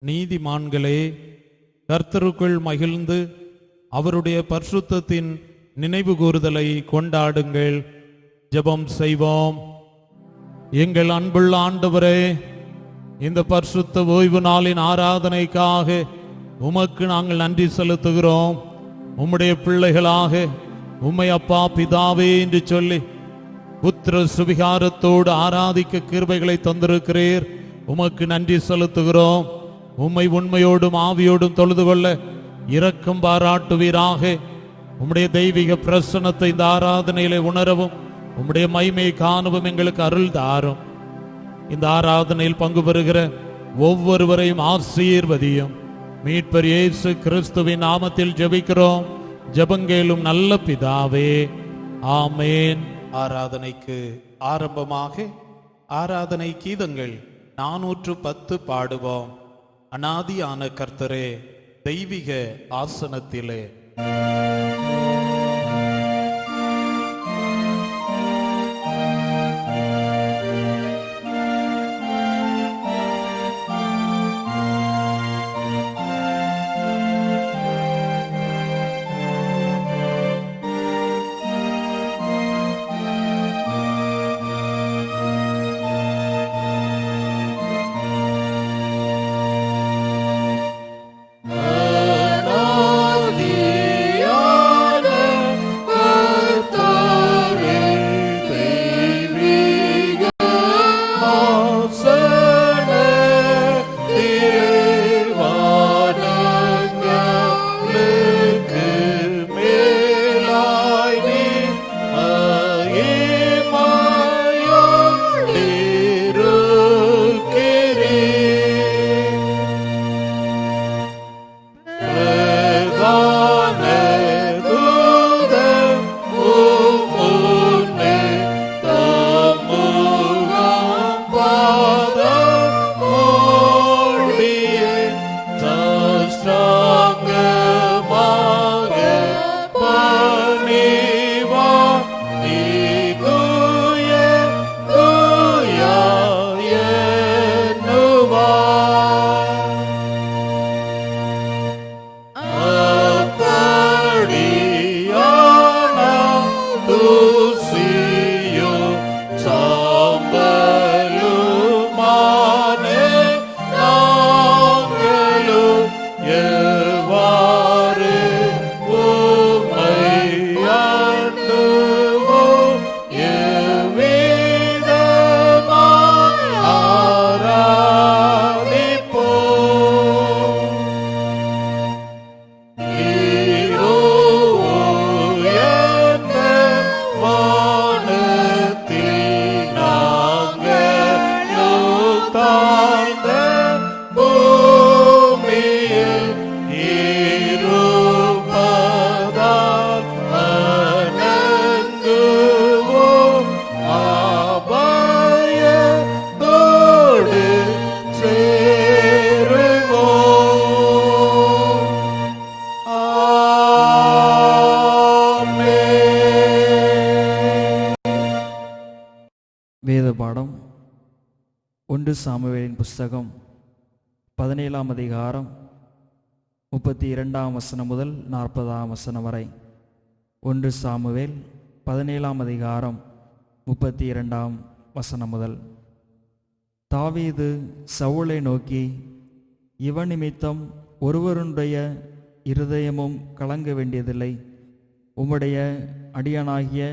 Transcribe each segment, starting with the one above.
நீதிமான்களே, கர்த்தருக்குள் மகிழ்ந்து அவருடைய பரிசுத்தத்தின் நினைவு கூறுதலை கொண்டாடுங்கள். ஜெபம் செய்வோம். எங்கள் அன்புள்ள ஆண்டவரே, இந்த பரிசுத்த ஓய்வு நாளின் ஆராதனைக்காக உமக்கு நாங்கள் நன்றி செலுத்துகிறோம். உம்முடைய பிள்ளைகளாக உம்மை அப்பா பிதாவே என்று சொல்லி புத்திர சுவிகாரத்தோடு ஆராதிக்க கிருபைகளை தந்திருக்கிறீர். உமக்கு நன்றி செலுத்துகிறோம். உம்மை உண்மையோடும் ஆவியோடும் தொழுது கொள்ள இரக்கம் பாராட்டுவீராக. உம்முடைய தெய்வீக பிரசன்னத்தை இந்த ஆராதனையிலே உணரவும் உம்முடைய மகிமையை காணவும் எங்களுக்கு அருள் தாரும். இந்த ஆராதனையில் பங்கு பெறுகிற ஒவ்வொருவரையும் ஆசீர்வதியும். மீட்பர் இயேசு கிறிஸ்துவின் நாமத்தில் ஜெபிக்கிறோம். ஜெபங்கேளும் நல்ல பிதாவே, ஆமேன். ஆராதனைக்கு ஆரம்பமாக ஆராதனை கீதங்கள் 410 பாடுவோம். அநாதியான கர்த்தரே தெய்வீக ஆசனத்திலே. வேத பாடம் 1 சாமுவேலின் புஸ்தகம் 17ஆம் அதிகாரம் 32ஆம் வசனம் முதல் 40ஆம் வசனம் வரை. 1 சாமுவேல் 17ஆம் அதிகாரம் 32ஆம் வசனம் முதல். தாவீது சவுலை நோக்கி, இவன் நிமித்தம் ஒருவருடைய இருதயமும் கலங்க வேண்டியதில்லை. உம்முடைய அடியானாகிய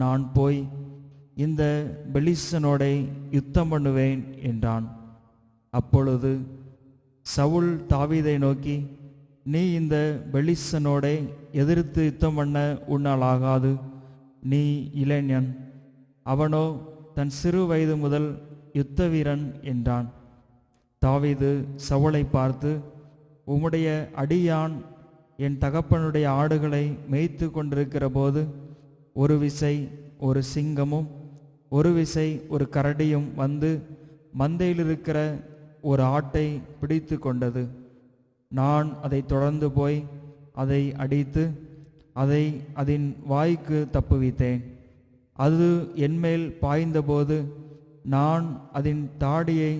நான் போய் இந்த பெலிஸ்தனோடை யுத்தம் பண்ணுவேன் என்றான். அப்பொழுது சவுல் தாவீதை நோக்கி, நீ இந்த பெலிஸ்தனோடை எதிர்த்து யுத்தம் பண்ண உன்னால் ஆகாது. நீ இளைஞன், அவனோ தன் சிறு வயது முதல் யுத்த வீரன் என்றான். தாவீது சவுலை பார்த்து, உம்முடைய அடியான் என் தகப்பனுடைய ஆடுகளை மேய்த்து கொண்டிருக்கிற போது ஒரு விசை ஒரு சிங்கமும் ஒரு விசை ஒரு கரடியும் வந்து மந்தையில் இருக்கிற ஒரு ஆட்டை பிடித்து கொண்டது. நான் அதை தொடர்ந்து போய் அதை அடித்து அதை அதன் வாய்க்கு தப்புவித்தேன். அது என்மேல் பாய்ந்தபோது நான் அதன் தாடியை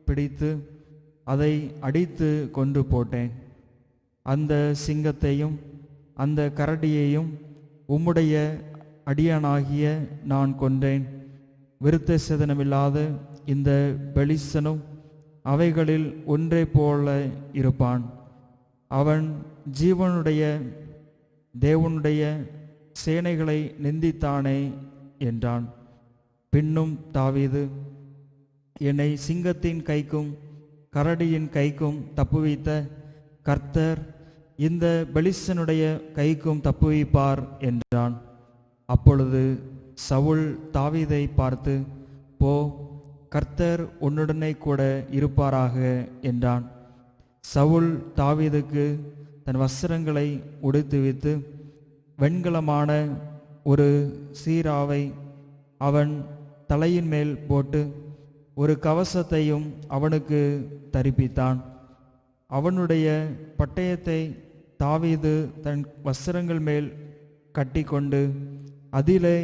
பிடித்து அதை அடித்து கொன்று போட்டேன். அந்த சிங்கத்தையும் அந்த கரடியையும் உம்முடைய அடியானாகிய நான் கொன்றேன். விருத்த சேதனமில்லாத இந்த பெலிஸ்தனும் அவைகளில் ஒன்றே போல இருப்பான். அவன் ஜீவனுடைய தேவனுடைய சேனைகளை நிந்தித்தானே என்றான். பின்னும் தாவீது, என்னை சிங்கத்தின் கைக்கும் கரடியின் கைக்கும் தப்புவித்த கர்த்தர் இந்த பெலிஸ்தனுடைய கைக்கும் தப்புவிப்பார் என்றான். அப்பொழுது சவுல் தாவீதை பார்த்து, போ, கர்த்தர் உன்னுடனே கூட இருப்பாராக என்றான். சவுல் தாவீதுக்கு தன் வஸ்திரங்களை உடுத்துவித்து வெண்கலமான ஒரு சீராவை அவன் தலையின் மேல் போட்டு ஒரு கவசத்தையும் அவனுக்கு தரிப்பித்தான். அவனுடைய பட்டயத்தை தாவீது தன் வஸ்திரங்கள் மேல் கட்டி கொண்டு அதிலே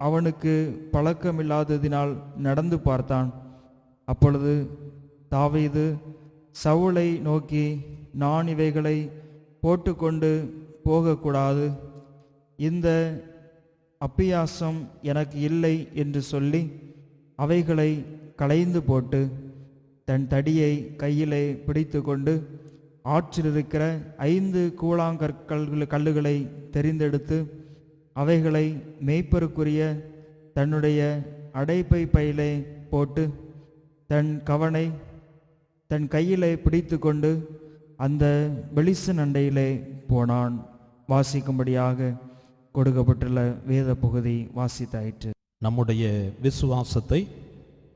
அவனுக்கு பழக்கமில்லாததினால் நடந்து பார்த்தான். அப்பொழுது தாவீது சவுலை நோக்கி, நான் இவைகளை போட்டுக்கொண்டு போகக்கூடாது, இந்த அப்பியாசம் எனக்கு இல்லை என்று சொல்லி அவைகளை களைந்து போட்டு தன் தடியை கையிலே பிடித்து கொண்டு ஆற்றில் இருக்கிற 5 கல்லுகளை தெரிந்தெடுத்து அவைகளை மேய்ப்பருக்குரிய தன்னுடைய அடைப்பை பையிலே போட்டு தன் கவனை தன் கையிலே பிடித்து கொண்டு அந்த பெலிஸ்தன் அண்டையிலே போனான். வாசிக்கும்படியாக கொடுக்கப்பட்டுள்ள வேத பகுதி வாசித்தாயிற்று. நம்முடைய விசுவாசத்தை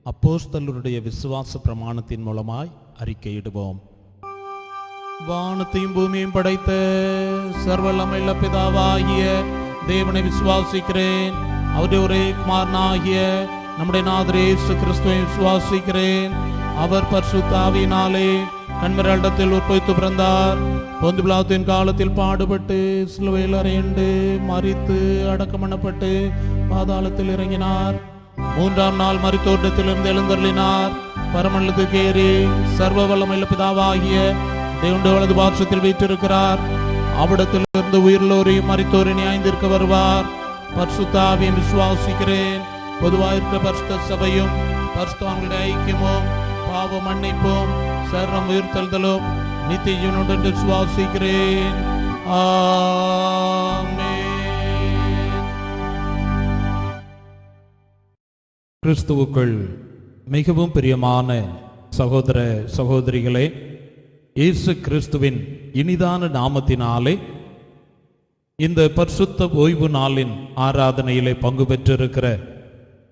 அப்போஸ்தலருடைய விசுவாச பிரமாணத்தின் மூலமாய் அறிக்கையிடுவோம். வானத்தையும் பூமியையும் படைத்த சர்வவல்லமையுள்ள பிதாவாகிய தேவனை விசுவாசிக்கிறேன். அவருடைய ஒரே குமாரனாகிய நம்முடைய நாதர் இயேசு கிறிஸ்துவை விசுவாசிக்கிறேன். அவர் பரிசுத்த ஆவியினாலே கன்மரிடத்தில் உற்பவித்து பிறந்தார். பொந்து பிலாத்தின் காலத்தில் பாடுபட்டு சிலுவையில் அறையுண்டு மரித்து அடக்கம் பண்ணப்பட்டு பாதாளத்தில் இறங்கினார். 3ஆம் நாள் மரித்தோட்டத்திலிருந்து எழுந்தருளினார். பரமண்டலத்துக்கு ஏறி சர்வ வல்லமையுள்ள பிதாவாகிய தேவனுடைய வலது பார்சத்தில் வீற்றிருக்கிறார். அவ்விடத்திலிருந்து உயிர்லோரையும் மரித்தோரையும் நியாயந்திருக்க வருவார். பரிசுத்த ஆவியை விசுவாசிக்கிறேன். பொதுவாயிருக்கிற பரிசுத்த சபையும் பரிசுத்தவான்களுடைய ஐக்கியமும் பாவ மன்னிப்பும் சர்வம் உயிர்த்தெழுதலும் நித்திய ஜீவனுடன் விசுவாசிக்கிறேன். ஆமென். கிறிஸ்துவுக்குள் மிகவும் பிரியமான சகோதர சகோதரிகளே, இயேசு கிறிஸ்துவின் இனிதான நாமத்தினாலே இந்த பரிசுத்த ஓய்வு நாளின் ஆராதனையிலே பங்கு பெற்றிருக்கிற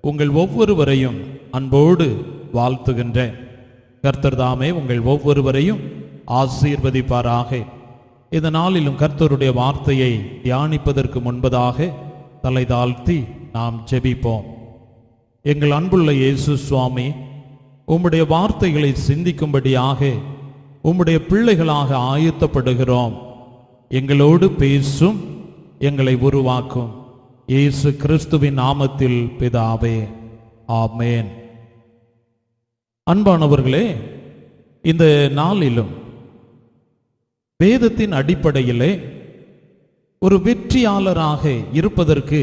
உங்கள் ஒவ்வொருவரையும் அன்போடு வாழ்த்துகின்றேன். கர்த்தர் தாமே உங்கள் ஒவ்வொருவரையும் ஆசீர்வதிப்பாராக. இந்த நாளிலும் கர்த்தருடைய வார்த்தையை தியானிப்பதற்கு முன்பதாக தலை தாழ்த்தி நாம் ஜெபிப்போம். எங்கள் அன்புள்ள இயேசு சுவாமி, உம்முடைய வார்த்தைகளை சிந்திக்கும்படியாக உம்முடைய பிள்ளைகளாக ஆயத்தப்படுகிறோம். எங்களோடு பேசும், எங்களை உருவாக்கும். இயேசு கிறிஸ்துவின் நாமத்தில் பிதாவே, ஆமென். அன்பானவர்களே, இந்த நாளிலும் வேதத்தின் அடிப்படையிலே ஒரு வெற்றியாளராக இருப்பதற்கு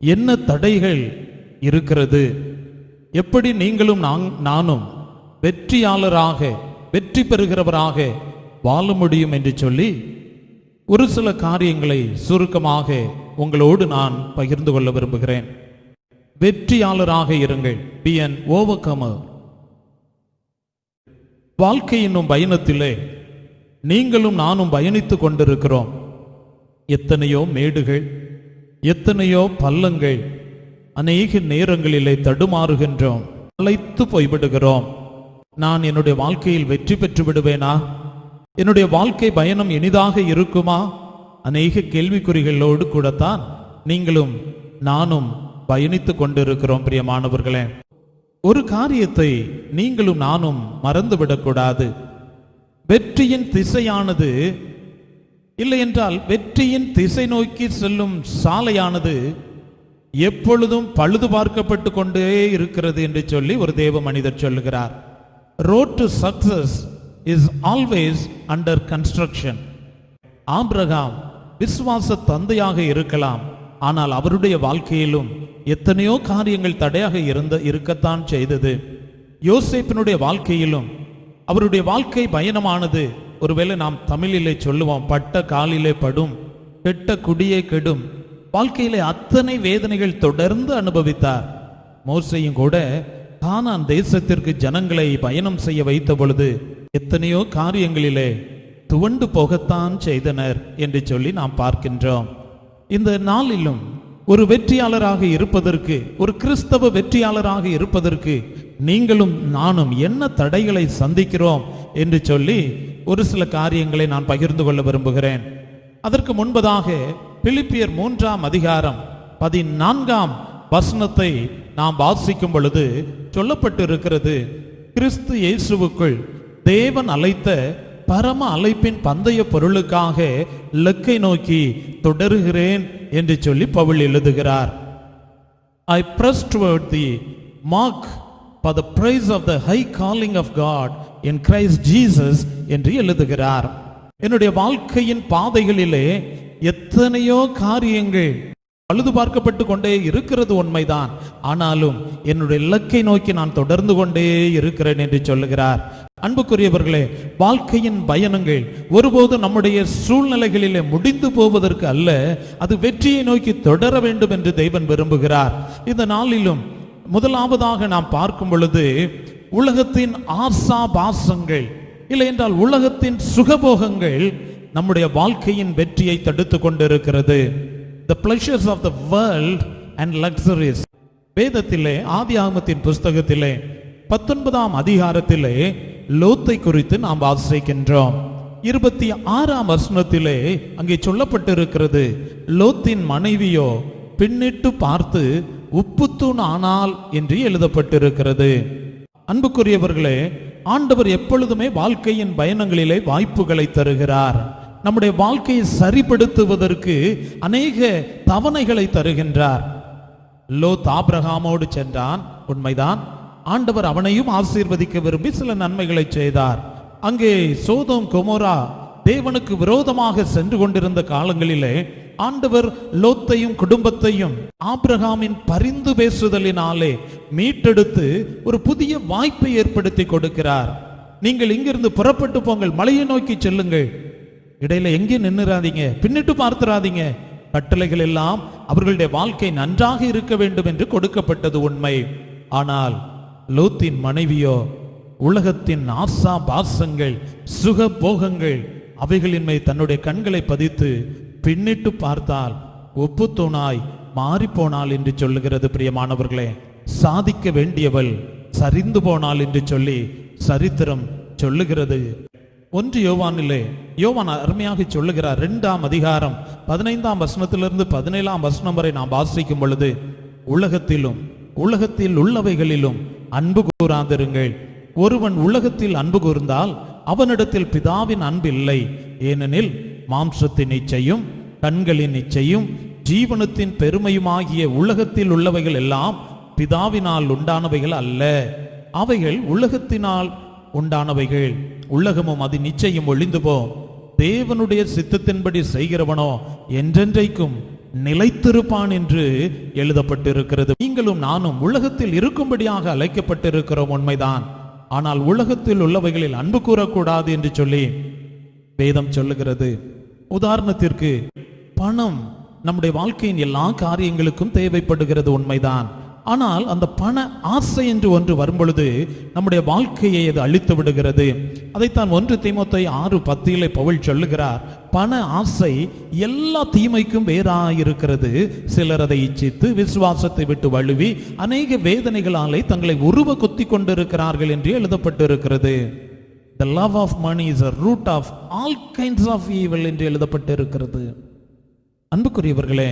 என்ன தடைகள் இருக்கிறது, எப்படி நீங்களும் நானும் வெற்றியாளராக வெற்றி பெறுகிறவராக வாழ முடியும் என்று சொல்லி ஒரு சில காரியங்களை சுருக்கமாக உங்களோடு நான் பகிர்ந்து கொள்ள விரும்புகிறேன். வெற்றியாளராக இருங்கள். be an overcomer. வாழ்க்கை என்னும் பயணத்திலே நீங்களும் நானும் பயணித்துக் கொண்டிருக்கிறோம். எத்தனையோ மேடுகள், எத்தனையோ பள்ளங்கள், அநேக நேரங்களிலே தடுமாறுகின்றோம், அழைத்து போய்விடுகிறோம். நான் என்னுடைய வாழ்க்கையில் வெற்றி பெற்று விடுவேனா? என்னுடைய வாழ்க்கை பயணம் இனிதாக இருக்குமா? அநேக கேள்விக்குறிகளோடு கூடத்தான் நீங்களும் நானும் பயணித்துக் கொண்டிருக்கிறோம். பிரியமானவர்களே, ஒரு காரியத்தை நீங்களும் நானும் மறந்துவிடக்கூடாது. வெற்றியின் திசையானது, இல்லை என்றால் வெற்றியின் திசை நோக்கி செல்லும் சாலையானது எப்பொழுதும் பழுது பார்க்கப்பட்டு கொண்டே இருக்கிறது என்று சொல்லி ஒரு தேவ மனிதர் சொல்லுகிறார். Road to success is always under construction. Abraham விசுவாச தந்தையாக இருக்கலாம், ஆனால் அவருடைய வாழ்க்கையிலும் எத்தனையோ காரியங்கள் தடையாக இருக்கத்தான் செய்தது. யோசேப்பினுடைய வாழ்க்கையிலும் அவருடைய வாழ்க்கை பயணமானது, ஒருவேளை நாம் தமிழிலே சொல்லுவோம், பட்ட காலிலே படும், கெட்ட குடியே கெடும். வாழ்க்கையிலே அத்தனை வேதனைகள் தொடர்ந்து அனுபவித்தார். மோசேயும் கூட கானான் தேசத்திற்கு ஜனங்களை பயணம் செய்ய வைத்த பொழுது எத்தனையோ காரியங்களிலே துவண்டு போகத்தான் செய்தனர் என்று சொல்லி நாம் பார்க்கின்றோம். இந்த நாளிலும் ஒரு வெற்றியாளராக இருப்பதற்கு, ஒரு கிறிஸ்தவ வெற்றியாளராக இருப்பதற்கு நீங்களும் நானும் என்ன தடைகளை சந்திக்கிறோம் என்று சொல்லி ஒரு சில காரியங்களை நான் பகிர்ந்து கொள்ள விரும்புகிறேன். அதற்கு முன்பதாக பிலிப்பியர் 3ஆம் அதிகாரம் 14ஆம் வசனத்தை நாம் வாசிக்கும் பொழுது சொல்லப்பட்டு இருக்கிறது, கிறிஸ்து இயேசுவுக்குள் தேவன் அழைத்த பரம அழைப்பின் பந்தய பொருளுக்காக இலக்கை நோக்கி தொடருகிறேன் என்று சொல்லி பவுல் எழுதுகிறார். I press toward the mark for the praise of the high calling of God in Christ Jesus என்று எழுதுகிறார். என்னுடைய வாழ்க்கையின் பாதைகளிலே எத்தனையோ காரியங்கள் பழுது பார்க்கப்பட்டு கொண்டே இருக்கிறது உண்மைதான், ஆனாலும் என்னுடைய இலக்கை நோக்கி நான் தொடர்ந்து கொண்டே இருக்கிறேன் என்று சொல்லுகிறார். அன்புக்குரியவர்களே, வாழ்க்கையின் பயணங்கள் ஒருபோதும் நம்முடைய சூழ்நிலைகளிலே முடிந்து போவதற்கு அல்ல, அது வெற்றியை நோக்கி தொடர வேண்டும் என்று தேவன் விரும்புகிறார். இந்த நாளிலும் முதலாவதாக நாம் பார்க்கும் பொழுது உலகத்தின் ஆசா பாசங்கள், இல்லை என்றால் உலகத்தின் சுகபோகங்கள் நம்முடைய வாழ்க்கையின் வெற்றியை தடுத்து கொண்டிருக்கிறது. The pleasures of the world and luxuries. வேதத்திலே ஆதியாகமத்தின் புஸ்தகத்திலே 19ஆம் அதிகாரத்திலே லோத்தை குறித்து நாம் வாசிக்கின்றோம். 26ஆம் வசனத்திலே அங்கே சொல்லப்பட்டிருக்கிறது, லோத்தின் மனைவியோ பின்னிட்டு பார்த்து உப்புத்தூண் ஆனாள் என்று எழுதப்பட்டிருக்கிறது. அன்புக்குரியவர்களே, ஆண்டவர் எப்பொழுதுமே வாழ்க்கையின் பயணங்களிலே வாய்ப்புகளை தருகிறார். நம்முடைய வாழ்க்கையை சரிப்படுத்துவதற்கு அநேக தவணைகளை தருகின்றார். லோத் ஆபிரகாமோடு சென்றான், உண்மைதான். ஆண்டவர் அவனையும் ஆசீர்வதிக்க விரும்பி சில நன்மைகளை செய்தார். அங்கே சோதோம் கொமோரா தேவனுக்கு விரோதமாக சென்று கொண்டிருந்த காலங்களிலே ஆண்டவர் லோத்தையும் குடும்பத்தையும் ஆபிரகாமின் பரிந்து பேசுதலினாலே மீட்டெடுத்து ஒரு புதிய வாய்ப்பை ஏற்படுத்தி கொடுக்கிறார். நீங்கள் இங்கிருந்து புறப்பட்டு போங்கள், மலையை நோக்கி செல்லுங்கள், இடையில எங்கே நின்னுறாதீங்க, பின்னிட்டு பார்த்துறாதீங்க. கட்டளைகள் எல்லாம் அவர்களுடைய வாழ்க்கை நன்றாக இருக்க வேண்டும் என்று கொடுக்கப்பட்டது உண்மை. ஆனால் லோத்தின் மனைவியோ உலகத்தின் ஆசா பாசங்கள், சுக போகங்கள், அவைகளின் மேல் தன்னுடைய கண்களை பதித்து பின்னிட்டு பார்த்தால் ஒப்புத்தூணாய் மாறிப்போனாள் என்று சொல்லுகிறது. பிரியமானவர்களே, சாதிக்க வேண்டியவள் சரிந்து போனாள் என்று சொல்லி சரித்திரம் சொல்லுகிறது. 1 யோவானிலே யோவான் அருமையாக சொல்லுகிறார். 2ஆம் அதிகாரம் 15ஆம் வசனத்திலிருந்து 17ஆம் வசனம் வரை நாம் வாசிக்கும் பொழுது, உலகத்திலும் உலகத்தில் உள்ளவைகளிலும் அன்பு கூறாதிருங்கள். ஒருவன் உலகத்தில் அன்பு கூர்ந்தால் அவனிடத்தில் பிதாவின் அன்பு இல்லை. ஏனெனில் மாம்சத்தின் இச்சையும் கண்களின் இச்சையும் ஜீவனத்தின் பெருமையுமாகிய உலகத்தில் உள்ளவைகள் எல்லாம் பிதாவினால் உண்டானவைகள் அல்ல, அவைகள் உலகத்தினால் உண்டானவைகள். உலகமும் அது நிச்சயம் ஒளிந்து போம், தேவனுடைய சித்தத்தின்படி செய்கிறவனோ என்றென்றைக்கும் நிலைத்திருப்பான் என்று எழுதப்பட்டிருக்கிறது. நீங்களும் நானும் உலகத்தில் இருக்கும்படியாக அழைக்கப்பட்டிருக்கிறோம், உண்மைதான். ஆனால் உலகத்தில் உள்ளவைகளில் அன்பு கூறக்கூடாது என்று சொல்லி வேதம் சொல்லுகிறது. உதாரணத்திற்கு பணம் நம்முடைய வாழ்க்கையின் எல்லா காரியங்களுக்கும் தேவைப்படுகிறது, உண்மைதான். ஆனால் அந்த பண ஆசை என்று ஒன்று வரும்பொழுது நம்முடைய வாழ்க்கையை அது அழித்து விடுகிறது. அதைத்தான் 1 தீமோத்தேயு 6:10 பவுல் சொல்லுகிறார், பண ஆசை எல்லா தீமைக்கும் வேறாயிருக்கிறது. சிலர் அதை இச்சித்து விசுவாசத்தை விட்டு வழுவி அநேக வேதனைகளாலே தங்களை உருவ கொத்தி கொண்டிருக்கிறார்கள் என்று எழுதப்பட்டிருக்கிறது. The love of money is a root of all kinds of evil என்று எழுதப்பட்டிருக்கிறது. அன்புக்குரியவர்களே,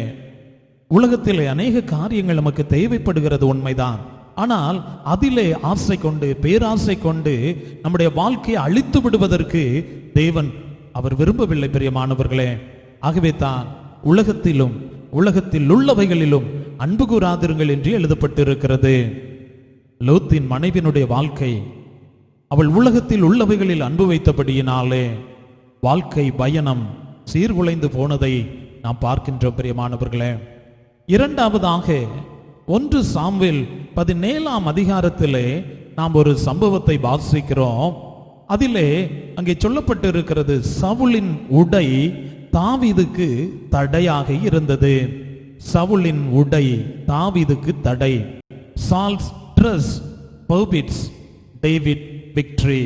உலகத்திலே அநேக காரியங்கள் நமக்கு தேவைப்படுகிறது, உண்மைதான். ஆனால் அதிலே ஆசை கொண்டு பேராசை கொண்டு நம்முடைய வாழ்க்கையை அழித்து விடுவதற்கு தேவன் அவர் விரும்பவில்லை பிரியமானவர்களே. ஆகவே தான் உலகத்தில் உள்ளவைகளிலும் அன்பு கூறாதிருங்கள் என்று எழுதப்பட்டிருக்கிறது. லோத்தின் மனைவியினுடைய வாழ்க்கை, அவள் உலகத்தில் உள்ளவைகளில் அன்பு வைத்தபடியினாலே வாழ்க்கை பயணம் சீர்குலைந்து போனதை நாம் பார்க்கின்றோம் பிரியமானவர்களே. இரண்டாவதாக 1 சாமுவேல் 17ஆம் அதிகாரத்திலே நாம் ஒரு சம்பவத்தை வாசிக்கிறோம். அதிலே அங்கே சொல்லப்பட்டிருக்கிறது, சவுலின் உடை தாவீதுக்கு தடையாக இருந்தது. சவுலின் உடை தாவீதுக்கு தடை. Saul's dress forbids David victory.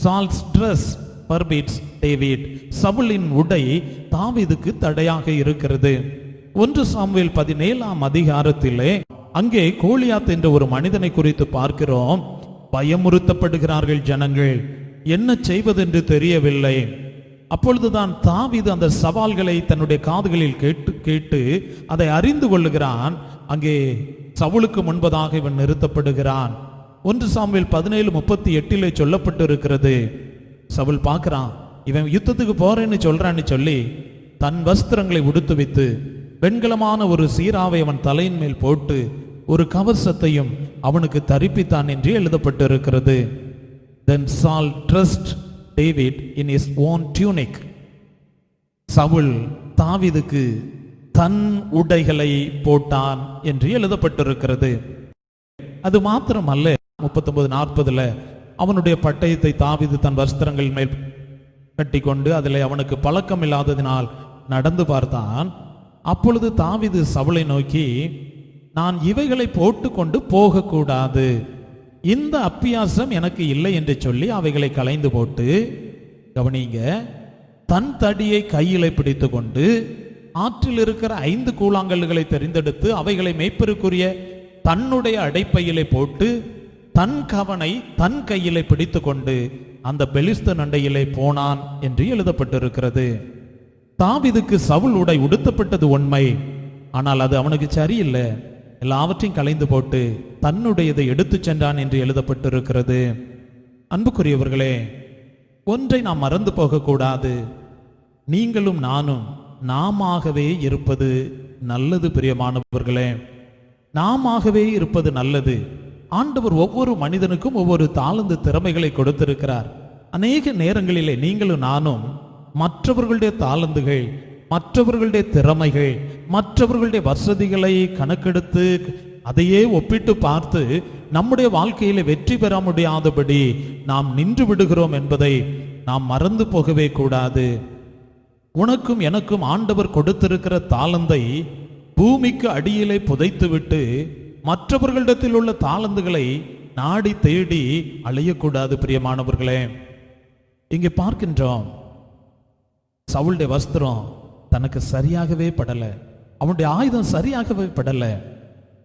Saul's dress forbids David. சவுலின் உடை தாவீதுக்கு தடையாக இருக்கிறது. 1 சாமுவேல் 17ஆம் அதிகாரத்திலே அங்கே கோலியாத் என்ற ஒரு மனிதனை குறித்து பார்க்கிறோம். பயமுறுத்தப்படுகிறார்கள் ஜனங்கள், என்ன செய்வதென்று தெரியவில்லை. அப்பொழுதுதான் தாவீது அந்த சவால்களை தன்னுடைய காதுகளில் கேட்டு அதை அறிந்து கொள்ளுகிறான். அங்கே சவுலுக்கு முன்பதாக இவன் நிறுத்தப்படுகிறான். 1 சாமுவேல் 17:38 சொல்லப்பட்டு இருக்கிறது. சவுல் பார்க்கிறான், இவன் யுத்தத்துக்கு போறேன்னு சொல்றான்னு சொல்லி தன் வஸ்திரங்களை உடுத்து வைத்து வெண்கலமான ஒரு சீராவை அவன் தலையின் மேல் போட்டு ஒரு கவசத்தையும் அவனுக்கு தரிப்பித்தான் என்று எழுதப்பட்டு இருக்கிறது. Then Saul dressed David in his own tunic. Saul தாவீதுக்கு தன் உடைகளை போட்டான் என்று எழுதப்பட்டிருக்கிறது. அது மாத்திரமல்ல, 39-40 அவனுடைய பட்டயத்தை தாவீது தன் வஸ்திரங்கள் மேல் கட்டி கொண்டு அதில் அவனுக்கு பழக்கம் இல்லாததினால் நடந்து பார்த்தான். அப்பொழுது தாவீது சவுலை நோக்கி, நான் இவைகளை போட்டுக்கொண்டு போகக்கூடாது, இந்த அப்பியாசம் எனக்கு இல்லை என்று சொல்லி அவைகளை களைந்து போட்டு, கவனிங்க, தன் தடியை கையிலே பிடித்து கொண்டு ஆற்றில் இருக்கிற 5 கூழாங்கல்களை தெரிந்தெடுத்து அவைகளை மேய்ப்பருக்குரிய தன்னுடைய அடைப்பையிலே போட்டு தன் கவனை தன் கையிலே பிடித்து கொண்டு அந்த பெலிஸ்தன் அண்டையிலே போனான் என்று எழுதப்பட்டிருக்கிறது. தாவீதுக்கு சவுல் உடை உடுத்தப்பட்டது உண்மை, ஆனால் அது அவனுக்கு சரியில்லை. எல்லாவற்றையும் களைந்து போட்டு தன்னுடையதை எடுத்து சென்றான் என்று எழுதப்பட்டிருக்கிறது. அன்புக்குரியவர்களே, ஒன்றை நாம் மறந்து போகக்கூடாது. நீங்களும் நானும் நாமாகவே இருப்பது நல்லது பிரியமானவர்களே. நாமாகவே இருப்பது நல்லது. ஆண்டவர் ஒவ்வொரு மனிதனுக்கும் ஒவ்வொரு தாளந்து திறமைகளை கொடுத்திருக்கிறார். அநேக நேரங்களிலே நீங்களும் நானும் மற்றவர்களுடைய தாளந்துகள், மற்றவர்களுடைய திறமைகள், மற்றவர்களுடைய வசதிகளை கணக்கெடுத்து அதையே ஒப்பிட்டு பார்த்து நம்முடைய வாழ்க்கையில வெற்றி பெற முடியாதபடி நாம் நின்று விடுகிறோம் என்பதை நாம் மறந்து போகவே கூடாது. உனக்கும் எனக்கும் ஆண்டவர் கொடுத்திருக்கிற தாளந்தை பூமிக்கு அடியிலே புதைத்துவிட்டு மற்றவர்களிடத்தில் உள்ள தாளந்துகளை நாடி தேடி அலையக்கூடாது பிரியமானவர்களே. இங்கே பார்க்கின்றோம், சவுளுடைய வஸ்திரம் தனக்கு சரியாகவே படல, அவனுடைய ஆயுதம் சரியாகவே படல.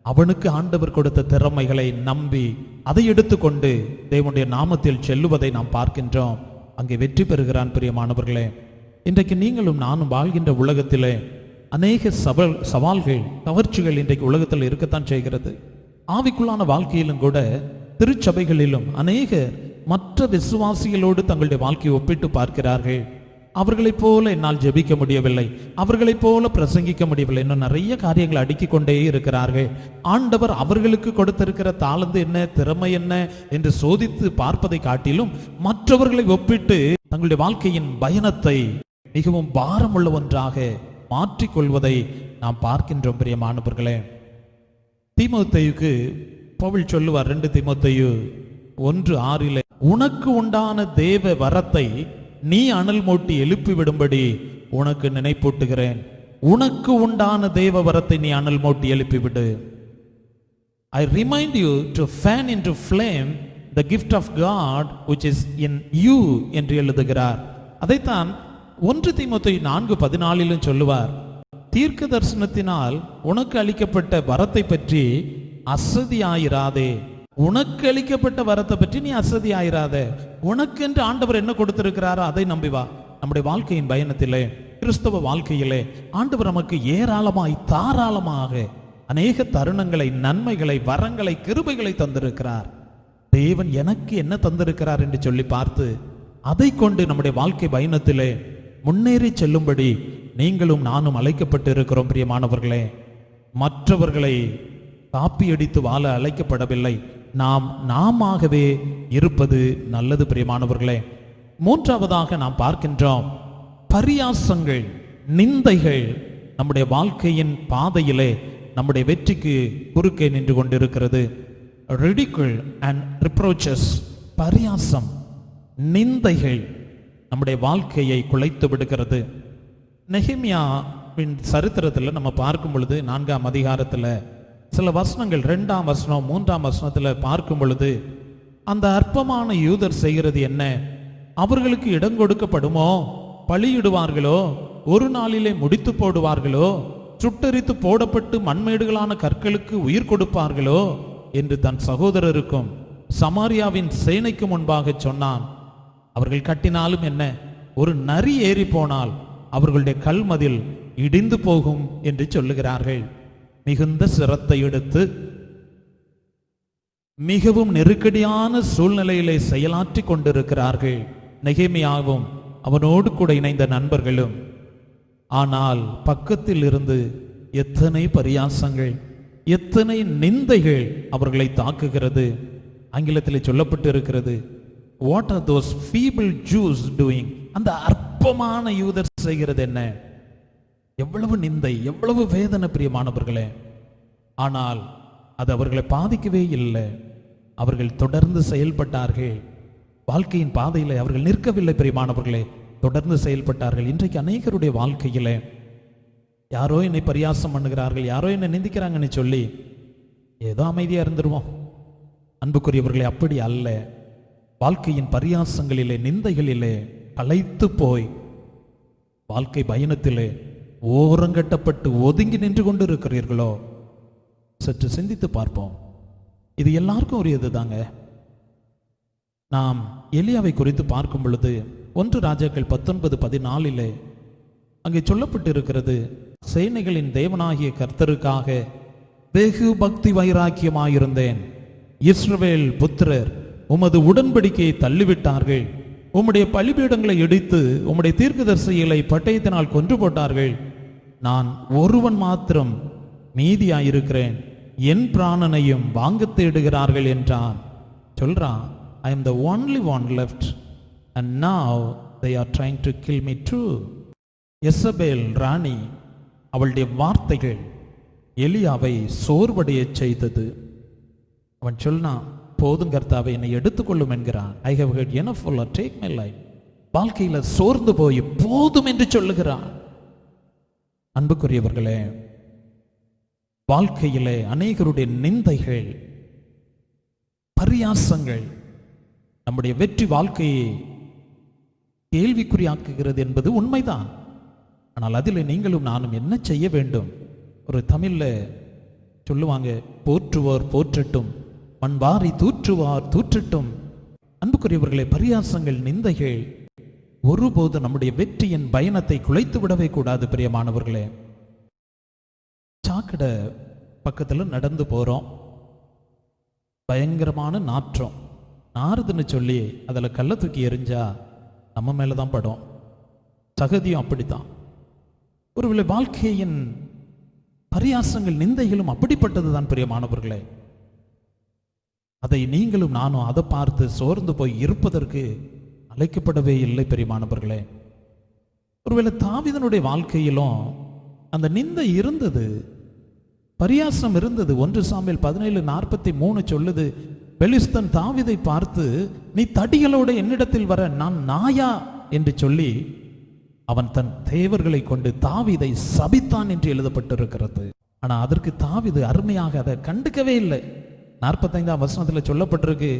அவனுக்கு ஆண்டவர் கொடுத்த திறமைகளை நம்பி அதை எடுத்துக்கொண்டு தேவனுடைய நாமத்தில் செல்லுவதை நாம் பார்க்கின்றோம். அங்கே வெற்றி பெறுகிறான் பிரியமானவர்களே. இன்றைக்கு நீங்களும் நானும் வாழ்கின்ற உலகத்திலே அநேக சவால்கள், கவர்ச்சிகள் இன்றைக்கு உலகத்தில் இருக்கத்தான் செய்கிறது. ஆவிக்குள்ளான வாழ்க்கையிலும் கூட திருச்சபைகளிலும் அநேகர் மற்ற விசுவாசிகளோடு தங்களுடைய வாழ்க்கையை ஒப்பிட்டு பார்க்கிறார்கள். அவர்களைப் போல என்னால் ஜெபிக்க முடியவில்லை, அவர்களைப் போல பிரசங்கிக்க முடியவில்லை, இன்னும் நிறைய காரியங்களை அடுக்கிக் கொண்டே இருக்கிறார்கள். ஆண்டவர் அவர்களுக்கு கொடுத்திருக்கிற தாளந்து என்ன, திறமை என்ன என்று சோதித்து பார்ப்பதை காட்டிலும் மற்றவர்களை ஒப்பிட்டு தங்களுடைய வாழ்க்கையின் பயணத்தை மிகவும் பாரமுள்ள ஒன்றாக மாற்றிக்கொள்வதை நாம் பார்க்கின்றோம் பிரியமானவர்களே. தீமோத்தேயுக்கு பவுல் சொல்லுவார், 2 தீமோத்தேயு 1:6, உனக்கு உண்டான தேவ வரத்தை நீ அனல் மூட்டி எழுப்பி விடும்படி உனக்கு நினைப்பூட்டுகிறேன். உனக்கு உண்டான தேவ வரத்தை நீ அனல் மூட்டி எழுப்பிவிடு. I remind you to fan into flame the gift of God which is in you என்று எழுதுகிறார். அதைத்தான் 1 தீமோத்தேயு 4:14 சொல்லுவார். தீர்க்க தரிசனத்தினால் உனக்கு அளிக்கப்பட்ட வரத்தை பற்றி அசதியாயிராதே. உனக்கு அளிக்கப்பட்ட வரத்தை பற்றி நீ அசதியாயிராத. உனக்கு என்று ஆண்டவர் என்ன கொடுத்திருக்கிறாரோ அதை நம்பி வா. நம்முடைய வாழ்க்கையின் பயணத்திலே, கிறிஸ்தவ வாழ்க்கையிலே ஆண்டவர் நமக்கு ஏராளமாய் தாராளமாக அநேக தருணங்களை, நன்மைகளை, வரங்களை, கிருபைகளை தந்திருக்கிறார். தேவன் எனக்கு என்ன தந்திருக்கிறார் என்று சொல்லி பார்த்து அதை கொண்டு நம்முடைய வாழ்க்கை பயணத்திலே முன்னேறி செல்லும்படி நீங்களும் நானும் அழைக்கப்பட்டு இருக்கிறோம் பிரியமானவர்களே. மற்றவர்களை காப்பியடித்து வாழ அழைக்கப்படவில்லை. நாமாகவே இருப்பது நல்லது பிரியமானவர்களே. மூன்றாவதாக நாம் பார்க்கின்றோம், பரியாசங்கள், நிந்தைகள் நம்முடைய வாழ்க்கையின் பாதையிலே நம்முடைய வெற்றிக்கு குறுக்கே நின்று கொண்டிருக்கிறது. ரிடிகுல் அண்ட் ரிப்ரோச்சஸ், பரியாசம், நிந்தைகள் நம்முடைய வாழ்க்கையை குலைத்து விடுகிறது. நெகேமியாவின் சரித்திரத்தில் நம்ம பார்க்கும் பொழுது 4ஆம் அதிகாரத்தில் சில வசனங்கள் 2ஆம் வசனம் 3ஆம் வசனத்தில் பார்க்கும் பொழுது அந்த அற்பமான யூதர் செய்கிறது என்ன? அவர்களுக்கு இடம் கொடுக்கப்படுமோ? பலியிடுவார்களோ? ஒரு நாளிலே முடித்து போடுவார்களோ? சுட்டரித்து போடப்பட்டு மண்மேடுகளான கற்களுக்கு உயிர் கொடுப்பார்களோ என்று தன் சகோதரருக்கும் சமாரியாவின் சேனைக்கு முன்பாக சொன்னான். அவர்கள் கட்டினாலும் என்ன, ஒரு நரி ஏறி போனால் அவர்களுடைய கல்மதில் இடிந்து போகும் என்று சொல்லுகிறார்கள். மிகுந்த சிரத்தை எடுத்து மிகவும் நெருக்கடியான சூழ்நிலையிலே செயலாற்றி கொண்டிருக்கிறார்கள் நெகேமியாவும் அவனோடு கூட இணைந்த நண்பர்களும். ஆனால் பக்கத்தில் இருந்து எத்தனை பரியாசங்கள், எத்தனை நிந்தைகள் அவர்களை தாக்குகிறது. ஆங்கிலத்தில் சொல்லப்பட்டு இருக்கிறது, what are those feeble juice doing? அந்த அற்பமான யூதர் செய்கிறது என்ன? எவ்வளவு நிந்தை, எவ்வளவு வேதனை பிரியமானவர்களே. ஆனால் அது அவர்களை பாதிக்கவே இல்லை. அவர்கள் தொடர்ந்து செயல்பட்டார்கள். வாழ்க்கையின் பாதையில் அவர்கள் நிற்கவில்லை பிரியமானவர்களே, தொடர்ந்து செயல்பட்டார்கள். இன்றைக்கு அநேகருடைய வாழ்க்கையில யாரோ என்னை பரியாசம் பண்ணுகிறார்கள், யாரோ என்னை நிந்திக்கிறாங்கன்னு சொல்லி ஏதோ அமைதியா இருந்துருவோம். அன்புக்குரியவர்களே, அப்படி அல்ல. வாழ்க்கையின் பரியாசங்களிலே, நிந்தைகளிலே களைத்து போய் வாழ்க்கை பயணத்திலே ஓரங்கட்டப்பட்டு ஒதுங்கி நின்று கொண்டு இருக்கிறீர்களோ? சற்று சிந்தித்து பார்ப்போம். இது எல்லாருக்கும் உரியது தாங்க. நாம் எலியாவை குறித்து பார்க்கும் பொழுது 1 ராஜாக்கள் 19:14 அங்கே சொல்லப்பட்டு இருக்கிறது, சேனைகளின் தேவனாகிய கர்த்தருக்காக வெகு பக்தி வைராக்கியமாயிருந்தேன். இஸ்ரவேல் புத்திரர் உமது உடன்படிக்கையை தள்ளிவிட்டார்கள். உம்முடைய பலிபீடங்களை இடித்து உம்முடைய தீர்க்கதரிசிகளை பட்டயத்தினால் கொன்று போட்டார்கள். நான் ஒருவன் மாத்திரம் மீதியாயிருக்கிறேன், என் பிராணனையும் வாங்க தேடுகிறார்கள் என்றான். சொல்றான், I am the only one left and now they are trying to kill me too. Jezebel ராணி, அவளுடைய வார்த்தைகள் எலியாவை சோர்வடைய செய்தது. அவன் சொன்னான், போதும் கர்த்தாவை, என்னை எடுத்துக்கொள்ளும் என்கிறான். I have heard enough, Lord, take my life. வாழ்க்கையில சோர்ந்து போய் போதும் என்று சொல்லுகிறான். அன்புக்குரியவர்களே, வாழ்க்கையிலே அநேகருடைய நிந்தைகள், பரியாசங்கள் நம்முடைய வெற்றி வாழ்க்கையை கேள்விக்குறியாக்குகிறது என்பது உண்மைதான். ஆனால் அதில் நீங்களும் நானும் என்ன செய்ய வேண்டும்? ஒரு தமிழ்ல சொல்லுவாங்க, போற்றுவோர் போற்றட்டும், மண்வாரி தூற்றுவார் தூற்றட்டும். அன்புக்குரியவர்களே, பரியாசங்கள், நிந்தைகள் ஒருபோது நம்முடைய வெற்றியின் பயணத்தை குலைத்து விடவே கூடாது பிரியமானவர்களே. சாக்கடை பக்கத்தில் நடந்து போறோம், பயங்கரமான நாற்றம் நாறுதுன்னு சொல்லி அதில் கல்லை தூக்கி எறிஞ்சா நம்ம மேலே தான் படும். சகதியும் அப்படித்தான். ஒருவேளை வாழ்க்கையின் பரியாசங்கள், நிந்தைகளும் அப்படிப்பட்டது தான் பிரியமானவர்களே. அதை நீங்களும் நானும் அதை பார்த்து சோர்ந்து போய் இருப்பதற்கு அழைக்கப்படவே இல்லை பிரியமானவர்களே. ஒருவேளை தாவீதனுடைய வாழ்க்கையிலும் அந்த நிந்தை இருந்தது, பரியாசம் இருந்தது. 1 சாமுவேல் 17:43 சொல்லுது, பெலிஸ்தன் தாவீதை பார்த்து, நீ தடிகளோடு என்னிடத்தில் வர நான் நாயா என்று சொல்லி அவன் தன் தேவர்களை கொண்டு தாவீதை சபித்தான் என்று எழுதப்பட்டிருக்கிறது. ஆனா அதற்கு தாவீது அருமையாக அதை கண்டுக்கவே இல்லை. 45ஆம் வசனத்தில் சொல்லப்பட்டிருக்கு,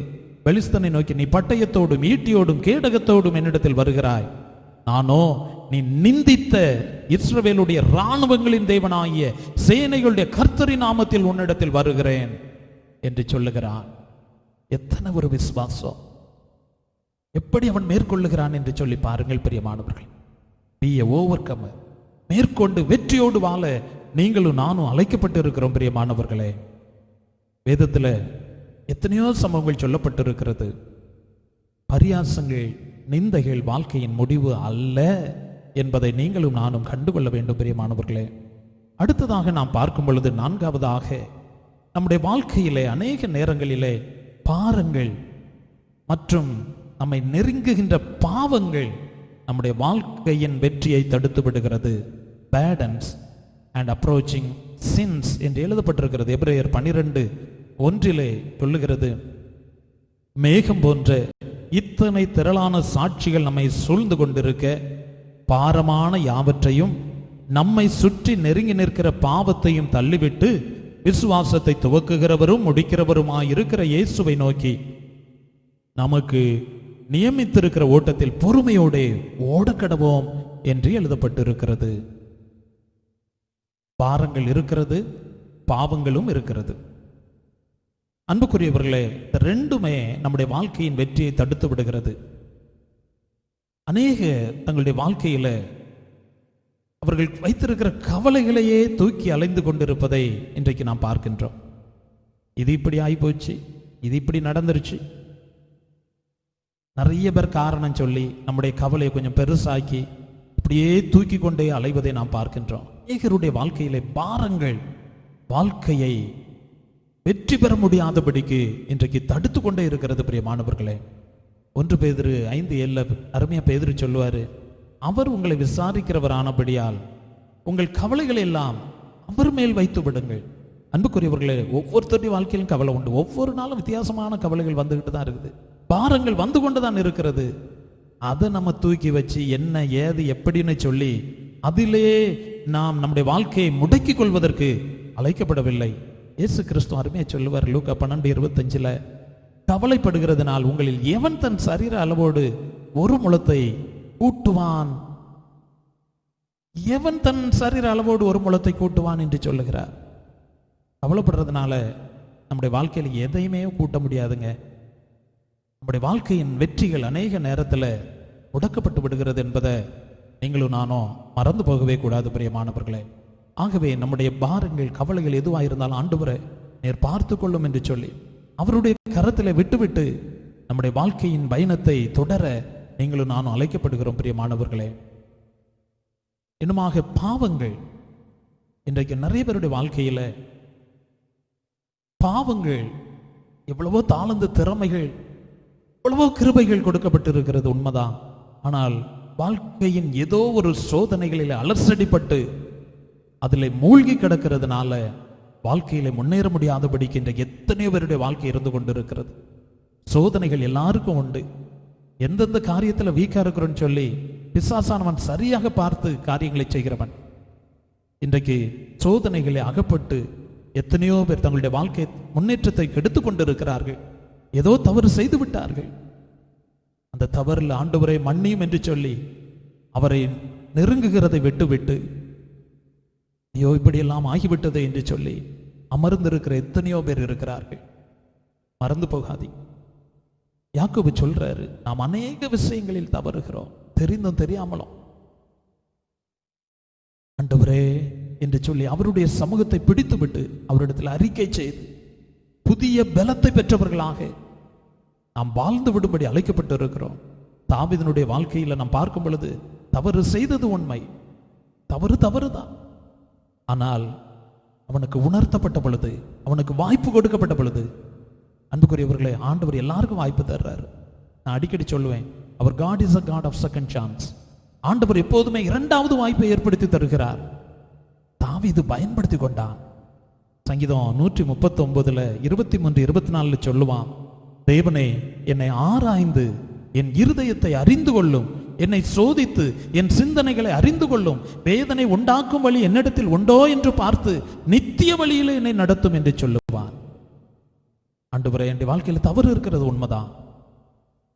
பெலிஸ்தனை நோக்கி, நீ பட்டயத்தோடும் ஈட்டியோடும் கேடகத்தோடும் என்னிடத்தில் வருகிறாய், நானோ நீ நிந்தித்த இஸ்ரவேலுடைய இராணுவங்களின் தேவனாகிய சேனைகளுடைய கர்த்தரின் நாமத்தில் உன்னிடத்தில் வருகிறேன் என்று சொல்லுகிறான். எத்தனை ஒரு விசுவாசம்! எப்படி அவன் மேற்கொள்ளுகிறான் என்று சொல்லி பாருங்கள் பிரியமானவர்கள். be a overcomer. மேற்கொண்டு வெற்றியோடு வாழ நீங்களும் நானும் அழைக்கப்பட்டு இருக்கிறோம் பிரியமானவர்களே. வேதத்தில் எத்தனையோ சம்பவங்கள் சொல்லப்பட்டிருக்கிறது. பரியாசங்கள், நிந்தைகள் வாழ்க்கையின் முடிவு அல்ல என்பதை நீங்களும் நானும் கண்டுகொள்ள வேண்டும் பிரியமானவர்களே. அடுத்ததாக நாம் பார்க்கும் பொழுது, நான்காவதாக, நம்முடைய வாழ்க்கையிலே அநேக நேரங்களிலே பாரங்கள் மற்றும் நம்மை நெருங்குகின்ற பாவங்கள் நம்முடைய வாழ்க்கையின் வெற்றியை தடுத்து விடுகிறது. பேர்டன்ஸ் அண்ட் அப்ரோச்சிங் சின்ஸ் என்று எழுதப்பட்டிருக்கிறது. எபிரேயர் 12:1 சொல்லுகிறது, மேகம் போன்ற இத்தனை திரளான சாட்சிகள் நம்மை சூழ்ந்து கொண்டிருக்க பாரமான யாவற்றையும் நம்மை சுற்றி நெருங்கி நிற்கிற பாவத்தையும் தள்ளிவிட்டு விசுவாசத்தை துவக்குகிறவரும் முடிக்கிறவருமாயிருக்கிற இயேசுவை நோக்கி நமக்கு நியமித்திருக்கிற ஓட்டத்தில் பொறுமையோடு ஓடக்கடவோம் என்று எழுதப்பட்டிருக்கிறது. பாரங்கள் இருக்கிறது, பாவங்களும் இருக்கிறது. அன்புக்குரியவர்களே, ரெண்டுமே நம்முடைய வாழ்க்கையின் வெற்றியை தடுத்து விடுகிறது. அநேக தங்களுடைய வாழ்க்கையில அவர்கள் வைத்திருக்கிற கவலைகளையே தூக்கி அலைந்து கொண்டிருப்பதை இன்றைக்கு நாம் பார்க்கின்றோம். இது இப்படி ஆகிப்போச்சு, இது இப்படி நடந்துருச்சு, நிறைய பேர் காரணம் சொல்லி நம்முடைய கவலையை கொஞ்சம் பெருசாக்கி அப்படியே தூக்கி கொண்டே அலைவதை நாம் பார்க்கின்றோம். அநேகருடைய வாழ்க்கையிலே பாரங்கள் வாழ்க்கையை வெற்றி பெற முடியாதபடிக்கு இன்றைக்கு தடுத்து கொண்டே இருக்கிறது. பிரியமானவர்களே, 1 பேதுரு 5:7 அருமையா பேதுரு சொல்லுவாரு, அவர் உங்களை விசாரிக்கிறவரானபடியால் உங்கள் கவலைகளை எல்லாம் அவர் மேல் வைத்து விடுங்கள். அன்புக்குரியவர்களே, ஒவ்வொருத்தருடைய வாழ்க்கையிலும் கவலை உண்டு. ஒவ்வொரு நாளும் வித்தியாசமான கவலைகள் வந்துகிட்டு தான் இருக்குது, பாரங்கள் வந்து கொண்டு தான் இருக்கிறது. அதை நம்ம தூக்கி வச்சு என்ன ஏது எப்படின்னு சொல்லி அதிலே நாம் நம்முடைய வாழ்க்கையை முடக்கிக் கொள்வதற்கு அழைக்கப்படவில்லை. இயேசு கிறிஸ்து அருமையா சொல்லுவார் லூக்கா 12:25, கவலைப்படுகிறதுனால் உங்களில் எவன் தன் சரீர அளவோடு ஒரு முழத்தை கூட்டுவான், எவன் தன் சரீர அளவோடு ஒரு முழத்தை கூட்டுவான் என்று சொல்லுகிறார். கவலைப்படுறதுனால நம்முடைய வாழ்க்கையில் எதையுமே கூட்ட முடியாதுங்க. நம்முடைய வாழ்க்கையின் வெற்றிகள் அநேக நேரத்தில் முடக்கப்பட்டு விடுகிறது என்பதை நீங்களும் நானும் மறந்து போகவே கூடாது பிரியமானவர்களே. ஆகவே நம்முடைய பாரங்கள், கவலைகள் எதுவாக இருந்தாலும் ஆண்டவரை நேர் பார்த்து கொள்ளும் என்று சொல்லி அவருடைய கரத்தில் விட்டுவிட்டு நம்முடைய வாழ்க்கையின் பயணத்தை தொடர நீங்களும் நானும் அழைக்கப்படுகிறோம் பிரியமானவர்களே. இன்னுமாக பாவங்கள், இன்றைக்கு நிறைய பேருடைய வாழ்க்கையில் பாவங்கள், எவ்வளவோ தாளந்து திறமைகள், எவ்வளவோ கிருபைகள் கொடுக்கப்பட்டிருக்கிறது உண்மைதான். ஆனால் வாழ்க்கையின் ஏதோ ஒரு சோதனைகளில் அலசடிப்பட்டு அதில் மூழ்கி கிடக்கிறதுனால வாழ்க்கையில முன்னேற முடியாதபடிக்கு இன்றைக்கு எத்தனையோ பேருடைய வாழ்க்கை இருந்து கொண்டிருக்கிறது. சோதனைகள் எல்லாருக்கும் உண்டு. எந்தெந்த காரியத்தில் வீக்கா இருக்கிறோன்னு சொல்லி பிசாசானவன் சரியாக பார்த்து காரியங்களை செய்கிறவன். இன்றைக்கு சோதனைகளை அகப்பட்டு எத்தனையோ பேர் தங்களுடைய வாழ்க்கை முன்னேற்றத்தை கெடுத்து கொண்டிருக்கிறார்கள். ஏதோ தவறு செய்து விட்டார்கள். அந்த தவறில் ஆண்டவரை மன்னியும் என்று சொல்லி அவரை நெருங்குகிறதை விட்டுவிட்டு ஐயோ இப்படியெல்லாம் ஆகிவிட்டது என்று சொல்லி அமர்ந்திருக்கிற எத்தனையோ பேர் இருக்கிறார்கள். மறந்து போகாதீங்க. யாக்கோபு சொல்றாரு, நாம் அநேக விஷயங்களில் தவறுகிறோம், தெரிந்தும் தெரியாமலும். ஆண்டவரே என்று சொல்லி அவருடைய சமூகத்தை பிடித்து விட்டு அவரிடத்தில் அறிக்கை செய்து புதிய பலத்தை பெற்றவர்களாக நாம் வாழ்ந்து விடும்படி அழைக்கப்பட்டு இருக்கிறோம். தாவீதினுடைய வாழ்க்கையில் நாம் பார்க்கும் பொழுது தவறு செய்தது உண்மை, தவறுதான். ஆனால் அவனுக்கு உணர்த்தப்பட்ட பொழுது, அவனுக்கு வாய்ப்பு கொடுக்கப்பட்ட பொழுது, அன்புக்குரியவர்களே, ஆண்டவர் எல்லாருக்கும் வாய்ப்பு தர்றாரு. நான் அடிக்கடி சொல்லுவேன், அவர் God is a God of second chance. ஆண்டவர் எப்போதுமே இரண்டாவது வாய்ப்பை ஏற்படுத்தி தருகிறார். தாவீது பயன்படுத்தி கொண்டான். சங்கீதம் 139 23 24 சொல்லுவான், தேவனே என்னை ஆராய்ந்து என் இருதயத்தை அறிந்து கொள்ளும், என்னை சோதித்து என் சிந்தனைகளை அறிந்து கொள்ளும், வேதனை உண்டாக்கும் வழி என்னிடத்தில் உண்டோ என்று பார்த்து நித்திய வழியிலே என்னை நடத்தும் என்று சொல்லுவான். ஆண்டவரே, என் வாழ்க்கையில் தவறு இருக்கிறது உண்மைதான்,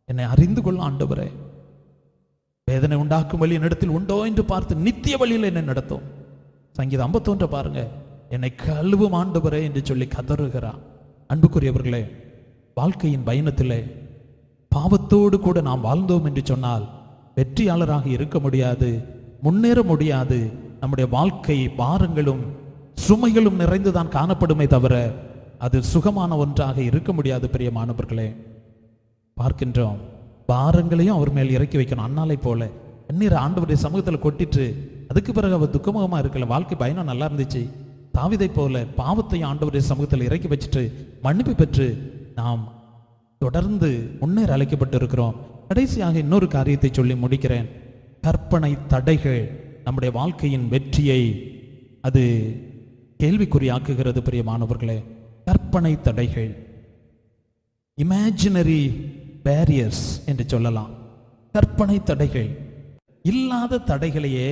என்னை அறிந்து கொள்ளும் ஆண்டவரே, வேதனை உண்டாக்கும் வழி என்னிடத்தில் உண்டோ என்று பார்த்து நித்திய வழியில் என்னை நடத்தும். சங்கீதம் 51 பாருங்க, என்னை கழுவும் ஆண்டவரே என்று சொல்லி கதறுகிறான். அன்புக்குரியவர்களே, வாழ்க்கையின் பயணத்திலே பாவத்தோடு கூட நாம் வாழ்ந்தோம் என்று சொன்னால் வெற்றியாளராக இருக்க முடியாது, முன்னேற முடியாது. நம்முடைய வாழ்க்கை பாரங்களும் சுமைகளும் நிறைந்துதான் காணப்படுமே தவிர அது சுகமான ஒன்றாக இருக்க முடியாது. பிரியமானவர்களே, பார்க்கின்றோம், பாரங்களையும் அவர் மேல் இறக்கி வைக்கணும். அண்ணாலை போல எண்ணீர் ஆண்டவருடைய சமூகத்தில் கொட்டிட்டு அதுக்கு பிறகு அவர் துக்கமுகமா இருக்கல, வாழ்க்கை பயணம் நல்லா இருந்துச்சு. தாவீதை போல பாவத்தையும் ஆண்டவருடைய சமூகத்தில் இறக்கி வச்சுட்டு மன்னிப்பு பெற்று நாம் தொடர்ந்து முன்னேற அழைக்கப்பட்டு இருக்கிறோம். கடைசியாக இன்னொரு காரியத்தை சொல்லி முடிக்கிறேன். கற்பனை தடைகள் நம்முடைய வாழ்க்கையின் வெற்றியை அது கேள்விக்குறியாக்குகிறது. பிரியமானவர்களே, கற்பனை தடைகள், இமேஜினரி பேரியர்ஸ் என்று சொல்லலாம். கற்பனை தடைகள், இல்லாத தடைகளையே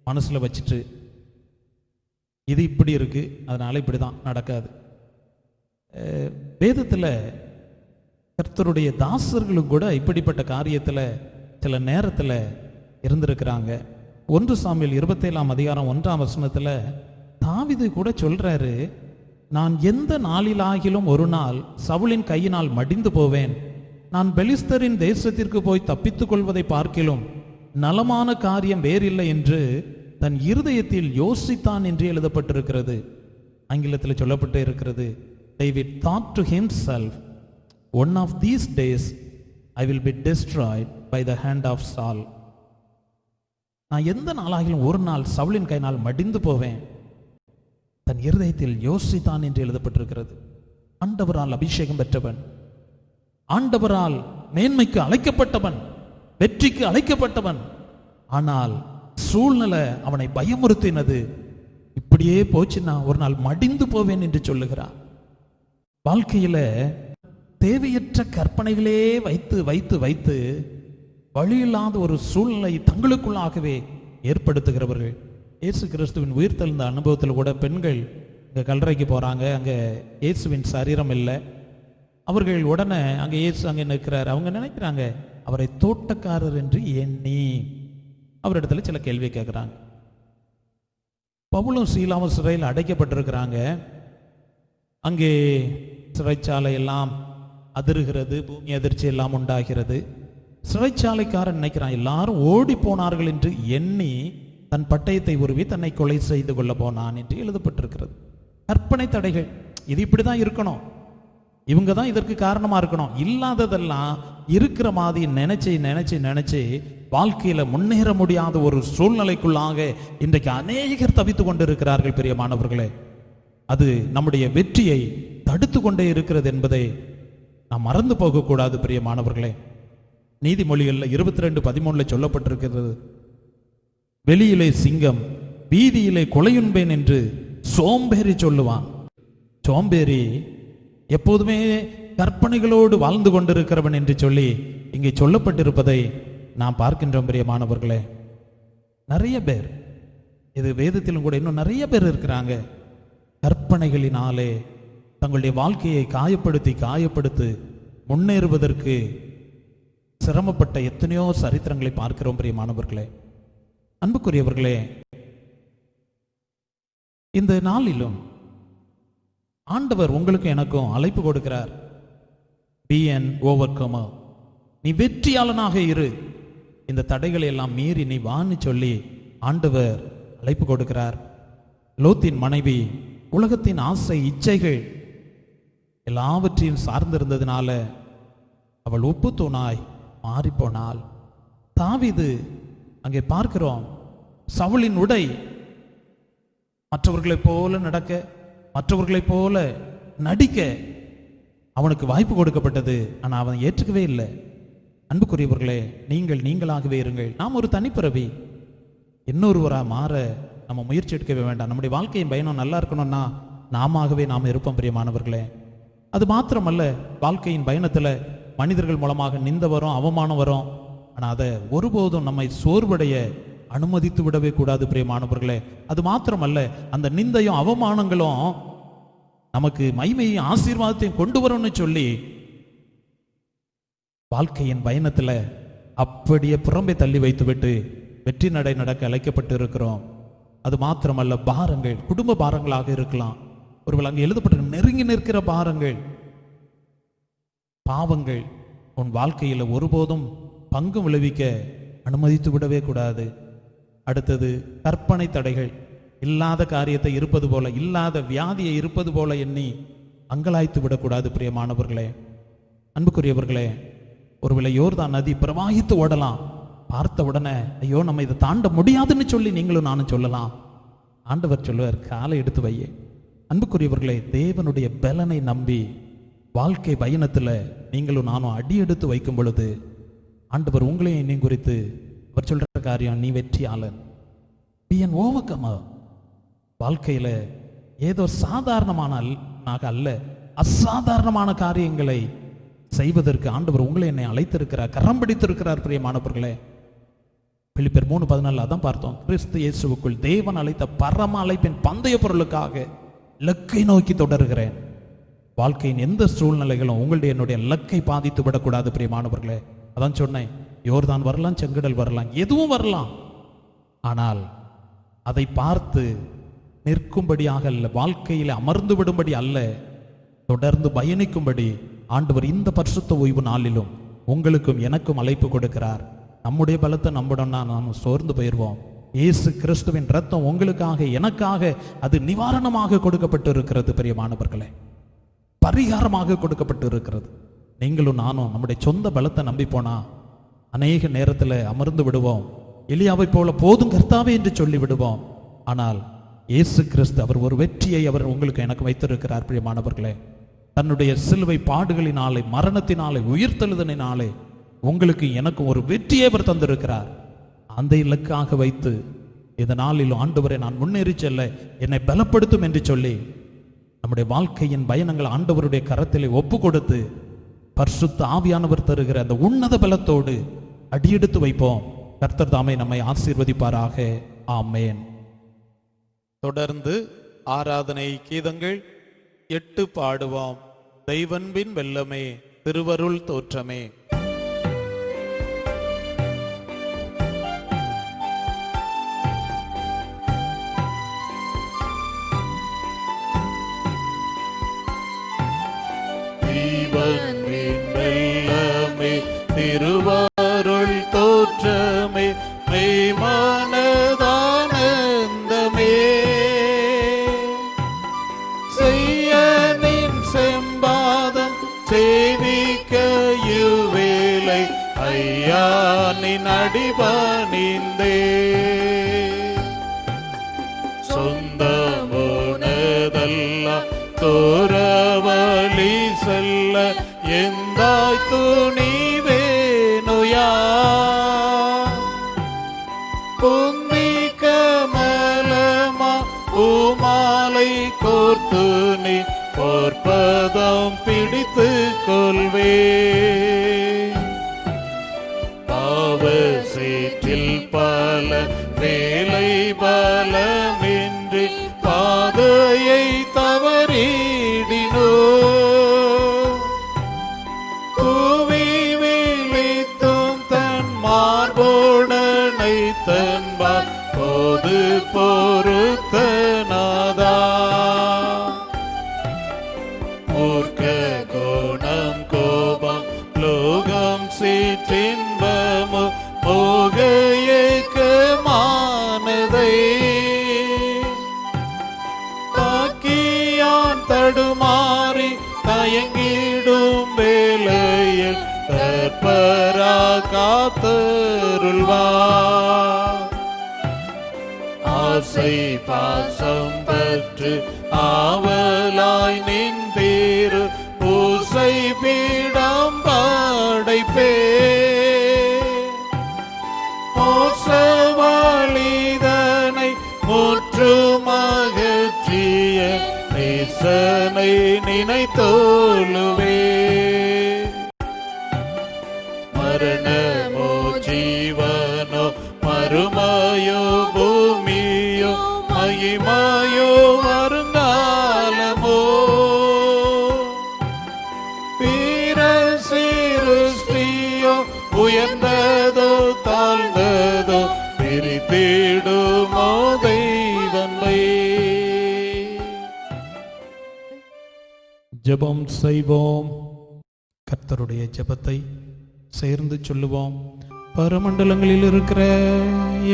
மனசுல வச்சுட்டு இது இப்படி இருக்கு, அதனால இப்படிதான் நடக்காது. வேதத்தில் கர்த்தருடைய தாசர்களும் கூட இப்படிப்பட்ட காரியத்தில் சில நேரத்தில் இருந்திருக்கிறாங்க. 1 சாமுவேல் 27ஆம் அதிகாரம் 1ஆம் வசனத்தில் தாவீது கூட சொல்றாரு, நான் எந்த நாளிலாகிலும் ஒரு நாள் சவுலின் கையினால் மடிந்து போவேன். நான் பெலிஸ்தரின் தேசத்திற்கு போய் தப்பித்துக் கொள்வதை பார்க்கிலும் நலமான காரியம் வேறில்லை என்று தன் இருதயத்தில் யோசித்தான் என்று எழுதப்பட்டிருக்கிறது. ஆங்கிலத்தில் சொல்லப்பட்டு இருக்கிறது, David thought to himself, one of these days I will be destroyed by the hand of Saul. நான் எந்த நாளாகிலும் ஒரு நாள் சவுலின் கையினால் மடிந்து போவேன். தன் இருதயத்தில் யோசித்தான் என்று எழுதப்பட்டிருக்கிறது. ஆண்டவரால் அபிஷேகம் பெற்றவன், ஆண்டவரால் மேன்மைக்கு அழைக்கப்பட்டவன், வெற்றிக்கு அழைக்கப்பட்டவன். ஆனால் சூழ்நிலை அவனை பயமுறுத்தினது. இப்படியே போச்சுன்னா ஒரு நாள் மடிந்து போவேன் என்று சொல்லுகிறார். வாழ்க்கையில தேவையற்ற கற்பனைகளே வைத்து வைத்து வைத்து வழியில்லாத ஒரு சூழ்நிலை தங்களுக்குள்ளாகவே ஏற்படுத்துகிறவர்கள். இயேசு கிறிஸ்துவின் உயிர்த்தெழுந்த அனுபவத்தில் கூட பெண்கள் இங்கே கல்லறைக்கு போகிறாங்க, அங்கே இயேசுவின் சரீரம் இல்லை. அவர்கள் உடனே அங்கே இயேசு அங்கே நிற்கிறார். அவங்க நினைக்கிறாங்க அவரை தோட்டக்காரர் என்று எண்ணி அவரிடத்துல சில கேள்வி கேட்குறாங்க. பவுலும் சீலாவும் சிறையில் அடைக்கப்பட்டிருக்கிறாங்க. அங்கே சிறைச்சாலை எல்லாம் அதிர்கிறது, பூமி அதிர்ச்சி எல்லாம் உண்டாகிறது. சிறைச்சாலைக்காரன் நினைக்கிறான் எல்லாரும் ஓடி போனார்கள் என்று எண்ணி தன் பட்டயத்தை உருவி தன்னை கொலை செய்து கொள்ள போனான் என்று எழுதப்பட்டிருக்கிறது. கற்பனை தடைகள், இது இப்படிதான் இருக்கணும், இவங்க தான் இதற்கு காரணமா இருக்கணும், இல்லாததெல்லாம் இருக்கிற மாதிரி நினைச்சு நினைச்சு நினைச்சு வாழ்க்கையில முன்னேற முடியாத ஒரு சூழ்நிலைக்குள்ளாக இன்றைக்கு அநேகர் தவித்து கொண்டு இருக்கிறார்கள். பிரியமானவர்களே, அது நம்முடைய வெற்றியை தடுத்து கொண்டே இருக்கிறது என்பதை நாம் மறந்து போகக்கூடாது. பிரியமானவர்களே, நீதிமொழிகளில் 22:13 சொல்லப்பட்டிருக்கிறது, வெளியிலே சிங்கம் வீதியிலே கொலையுண்பேன் என்று சோம்பேறி சொல்லுவான். சோம்பேறி எப்போதுமே கற்பனைகளோடு வாழ்ந்து கொண்டிருக்கிறவன் என்று சொல்லி இங்கே சொல்லப்பட்டிருப்பதை நாம் பார்க்கின்றோம். பிரியமானவர்களே, நிறைய பேர், இது வேதத்திலும் கூட இன்னும் நிறைய பேர் இருக்கிறாங்க, கற்பனைகளினாலே தங்களுடைய வாழ்க்கையை காயப்படுத்தி காயப்படுத்தி முன்னேறுவதற்கு சிரமப்பட்ட எத்தனையோ சரித்திரங்களை பார்க்கிறோம். பிரியமானவர்களே, அன்புக்குரியவர்களே, இந்த நாளிலும் ஆண்டவர் உங்களுக்கு எனக்கும் அழைப்பு கொடுக்கிறார். பி அன் ஓவர்கமர், நீ வெற்றியாளனாக இரு, இந்த தடைகளை எல்லாம் மீறி நீ வான்னு சொல்லி ஆண்டவர் அழைப்பு கொடுக்கிறார். லோத்தின் மனைவி உலகத்தின் ஆசை இச்சைகள் எல்லாவற்றையும் சார்ந்திருந்ததுனால அவள் உப்பு தூணாய் மாறிப்போனாள். தாவீது அங்கே பார்க்கிறோம், சவுலின் உடை மற்றவர்களைப் போல நடக்க, மற்றவர்களைப் போல நடிக்க அவனுக்கு வாய்ப்பு கொடுக்கப்பட்டது. ஆனால் அவன் ஏற்றுக்கவே இல்லை. அன்புக்குரியவர்களே, நீங்கள் நீங்களாகவே இருங்கள். நாம் ஒரு தனிப்பிறவி, இன்னொருவரா மாற நம்ம முயற்சி எடுக்கவே வேண்டாம். நம்முடைய வாழ்க்கையின் பயணம் நல்லா இருக்கணும்னா நாமவே நாம் இருப்போம். பிரியமானவர்களே, அது மாத்திரமல்ல, வாழ்க்கையின் பயணத்தில் மனிதர்கள் மூலமாக நிந்த வரும், அவமானம் வரும். ஆனால் அதை ஒருபோதும் நம்மை சோர்வடைய அனுமதித்து விடவே கூடாது. பிரியமானவர்களே, அது மாத்திரமல்ல, அந்த நிந்தையும் அவமானங்களும் நமக்கு மகிமையும் ஆசீர்வாதத்தையும் கொண்டு வரும்னு சொல்லி வாழ்க்கையின் பயணத்துல அப்படியே புறம்பே தள்ளி வைத்துவிட்டு வெற்றி நடை நடக்க அழைக்கப்பட்டு இருக்கிறோம். அது மாத்திரமல்ல, பாரங்கள், குடும்ப பாரங்களாக இருக்கலாம், ஒருவேளை அங்கே எழுதப்பட்ட நெருங்கி நிற்கிற பாரங்கள், பாவங்கள் உன் வாழ்க்கையில் ஒருபோதும் பங்கு விளைவிக்க அனுமதித்து விடவே கூடாது. அடுத்தது கற்பனை தடைகள். இல்லாத காரியத்தை இருப்பது போல, இல்லாத வியாதியை இருப்பது போல எண்ணி அங்கலாய்த்து விடக்கூடாது பிரியமானவர்களே. அன்புக்குரியவர்களே, ஒருவேளை யோர்தான் நதி பிரவாகித்து ஓடலாம். பார்த்த உடனே ஐயோ நம்ம இதை தாண்ட முடியாதுன்னு சொல்லி நீங்களும் நானும் சொல்லலாம். ஆண்டவர் சொல்லுவார், காலை எடுத்து வையே. அன்புக்குரியவர்களே, தேவனுடைய பலனை நம்பி வாழ்க்கை பயணத்தில் நீங்களும் நானும் அடி எடுத்து வைக்கும் பொழுது ஆண்டவர் உங்களையும் என்னையும் குறித்து அவர் சொல்ற காரியம், நீ வெற்றியாளன், நீ என் ஓவர்கமர். வாழ்க்கையில ஏதோ சாதாரணமான அல்ல, அசாதாரணமான காரியங்களை செய்வதற்கு ஆண்டவர் உங்களை என்னை அழைத்திருக்கிறார், கரம் பிடித்திருக்கிறார். பிரியமானவர்களே, பிலிப்பியர் 3:14 அதான் பார்த்தோம். கிறிஸ்து இயேசுவுக்குள் தேவன் அழைத்த பரம அழைப்பின் பந்தய பொருளுக்காக லக்கை நோக்கி தொடர்கிறேன். வாழ்க்கையின் எந்த சூழ்நிலைகளும் உங்களுடைய என்னுடைய லக்கை பாதித்து விடக்கூடாது பிரியமானவர்களே. அதான் சொன்னேன், யோர்தான் வரலாம், செங்கடல் வரலாம், எதுவும் வரலாம். ஆனால் அதை பார்த்து நிற்கும்படியாக அல்ல, வாழ்க்கையில் அமர்ந்து விடும்படி அல்ல, தொடர்ந்து பயணிக்கும்படி ஆண்டவர் இந்த பரிசுத்த ஓய்வு நாளிலும் உங்களுக்கும் எனக்கும் அழைப்பு கொடுக்கிறார். நம்முடைய பலத்தை நம்பணும்னா நாம் சோர்ந்து போயிடுவோம். இயேசு கிறிஸ்துவின் ரத்தம் உங்களுக்காக எனக்காக அது நிவாரணமாக கொடுக்கப்பட்டு இருக்கிறது பிரியமானவர்களே, பரிகாரமாக கொடுக்கப்பட்டு இருக்கிறது. நீங்களும் நானும் நம்முடைய சொந்த பலத்தை நம்பி போனா அநேக நேரத்தில் அமர்ந்து விடுவோம். எலியாவை போல போதும் கர்த்தாவே என்று சொல்லி விடுவோம். ஆனால் இயேசு கிறிஸ்து அவர் ஒரு வெற்றியை அவர் உங்களுக்கு எனக்கு வைத்திருக்கிறார் பிரியமானவர்களே. தன்னுடைய சிலுவை பாடுகளினாலே, மரணத்தினாலே, உயிர்த்தெழுதலினாலே உங்களுக்கு எனக்கு ஒரு வெற்றியை அவர் தந்திருக்கிறார். அந்த இலக்காக வைத்து இந்த நாளில் ஆண்டவரை நான் முன்னேறி செல்ல என்னை பலப்படுத்தும் என்று சொல்லி நம்முடைய வாழ்க்கையின் பயணங்கள் ஆண்டவருடைய கரத்திலே ஒப்பு கொடுத்து பரிசுத்த ஆவியானவர் தருகிற அந்த உன்னத பலத்தோடு அடியெடுத்து வைப்போம். கர்த்தர் தாமே நம்மை ஆசீர்வதிப்பாராக. ஆமேன். தொடர்ந்து ஆராதனை கீதங்கள் 8 பாடுவோம். தெய்வன்பின் வெல்லமே, திருவருள் தோற்றமே. தெய்வன்பின் வெல்லமே, திருவருள் தோற்றமே, மெய்மானதானந்தமே, செய்யனின் செம்பாதம் சேவிக்க இவ்வேளை ஐயானின் அடிபணிந்தே, சொந்தமுனதெல்லாம் தோரவழி செல்ல எந்தாய் துணிவேனுயா, பொன்னி கமலமா பூமாலை கோர்த்து நீ போர்ப்பதம் பிடித்து கொள்வே, பாவ சேற்றில் பல வேலை பலமின்றி பாதையை தவறிடினோ, கூவி விழித்தும் தன் மார்போடனை தன்பார் போது பொறுத்தனாதா, மூர்க்க கோணம் கோபம் லோகம் சீற்றின்பமோ மோகையேக்கமானதை தாக்கியான் தடுமாறி தயங்கிடும் வேளையில் தற்பரா காத்தருள்வார், ஆசை பாசம் பற்று ஆவலாய் நின்றீரு பூசை பீடம் படைப்பே, மோசவழிதனை முற்றுமகற்றிய நேசனை நினைத்தோலுவே, மரணமோ ஜீவனோ மறுமையோ பூமியோ மகிமையோ வருங்காலமோ, வீர சிருஷ்டியோ உயர்ந்ததோ தாழ்ந்ததோ பிரித்திடுமோ தெய்வமே. ஜெபம் செய்வோம். கர்த்தருடைய ஜெபத்தை சேர்ந்து சொல்லுவோம். பரமண்டலங்களில் இருக்கிற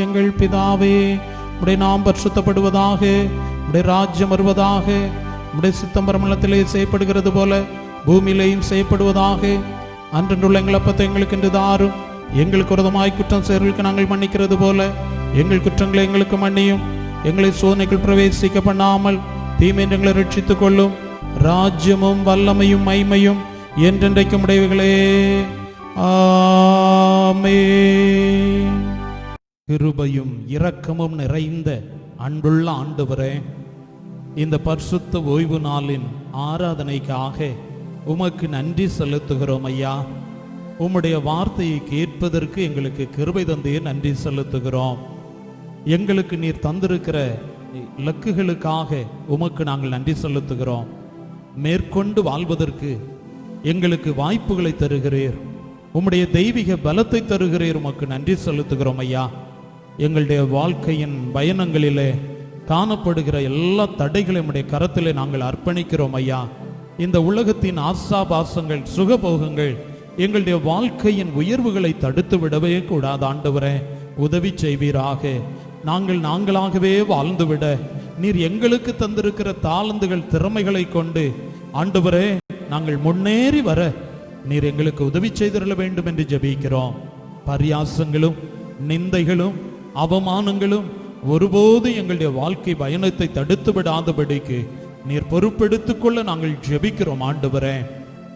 எங்கள் பிதாவே, உடைய நாம் பரிசுத்தப்படுவதாக, உடைய ராஜ்யம் வருவதாக, உடைய சித்தம் பரமண்டலத்திலே செய்யப்படுகிறது போல பூமியிலேயும் செய்யப்படுவதாக. அன்றென்றுள்ள எங்கள் அப்பத்தை எங்களுக்கு இன்று தாரும். எங்களுக்கு விரோதமாய் குற்றம் செய்வர்களுக்கு நாங்கள் மன்னிக்கிறது போல எங்கள் குற்றங்களை எங்களுக்கு மன்னியும். எங்களை சோதனைக்குள் பிரவேசிக்க பண்ணாமல் தீமை எங்களை ரட்சித்துக் கொள்ளும். ராஜ்யமும் வல்லமையும் மைமையும் என்றென்றைக்கும் உடையவைகளே. ஆமென். கிருபையும் இரக்கமும் நிறைந்த அன்புள்ள ஆண்டவரே, இந்த பரிசுத்த ஓய்வு நாளின் ஆராதனைக்காக உமக்கு நன்றி செலுத்துகிறோம் ஐயா. உம்முடைய வார்த்தையை கேட்பதற்கு எங்களுக்கு கிருபை தந்தையே நன்றி செலுத்துகிறோம். எங்களுக்கு நீர் தந்திருக்கிற இலக்குகளுக்காக உமக்கு நாங்கள் நன்றி செலுத்துகிறோம். மேற்கொண்டு வாழ்வதற்கு எங்களுக்கு வாய்ப்புகளை தருகிறீர். உம்முடைய தெய்வீக பலத்தை தருகிறீர். உமக்கு நன்றி செலுத்துகிறோம் ஐயா. எங்களுடைய வாழ்க்கையின் பயணங்களிலே காணப்படுகிற எல்லா தடைகளையும் உம்முடைய கரத்திலே நாங்கள் அர்ப்பணிக்கிறோம் ஐயா. இந்த உலகத்தின் ஆசாபாசங்கள், சுகபோகங்கள் எங்களுடைய வாழ்க்கையின் உயர்வுகளை தடுத்து விடவே கூடாது. ஆண்டவரே, உதவி செய்வீராக. நாங்களாகவே வாழ்ந்துவிட நீர் எங்களுக்கு தந்திருக்கிற தாளந்துகள், திறமைகளை கொண்டு ஆண்டவரே நாங்கள் முன்னேறி வர நீர் எங்களுக்கு உதவி செய்திட வேண்டும் என்று ஜெபிக்கிறோம். பரியாசங்களும் நிந்தைகளும் அவமானங்களும் ஒருபோது எங்களுடைய வாழ்க்கை பயணத்தை தடுத்து விடாதபடிக்கு நீர் பொறுப்பெடுத்துக் கொள்ள நாங்கள் ஜெபிக்கிறோம். ஆண்டவரே,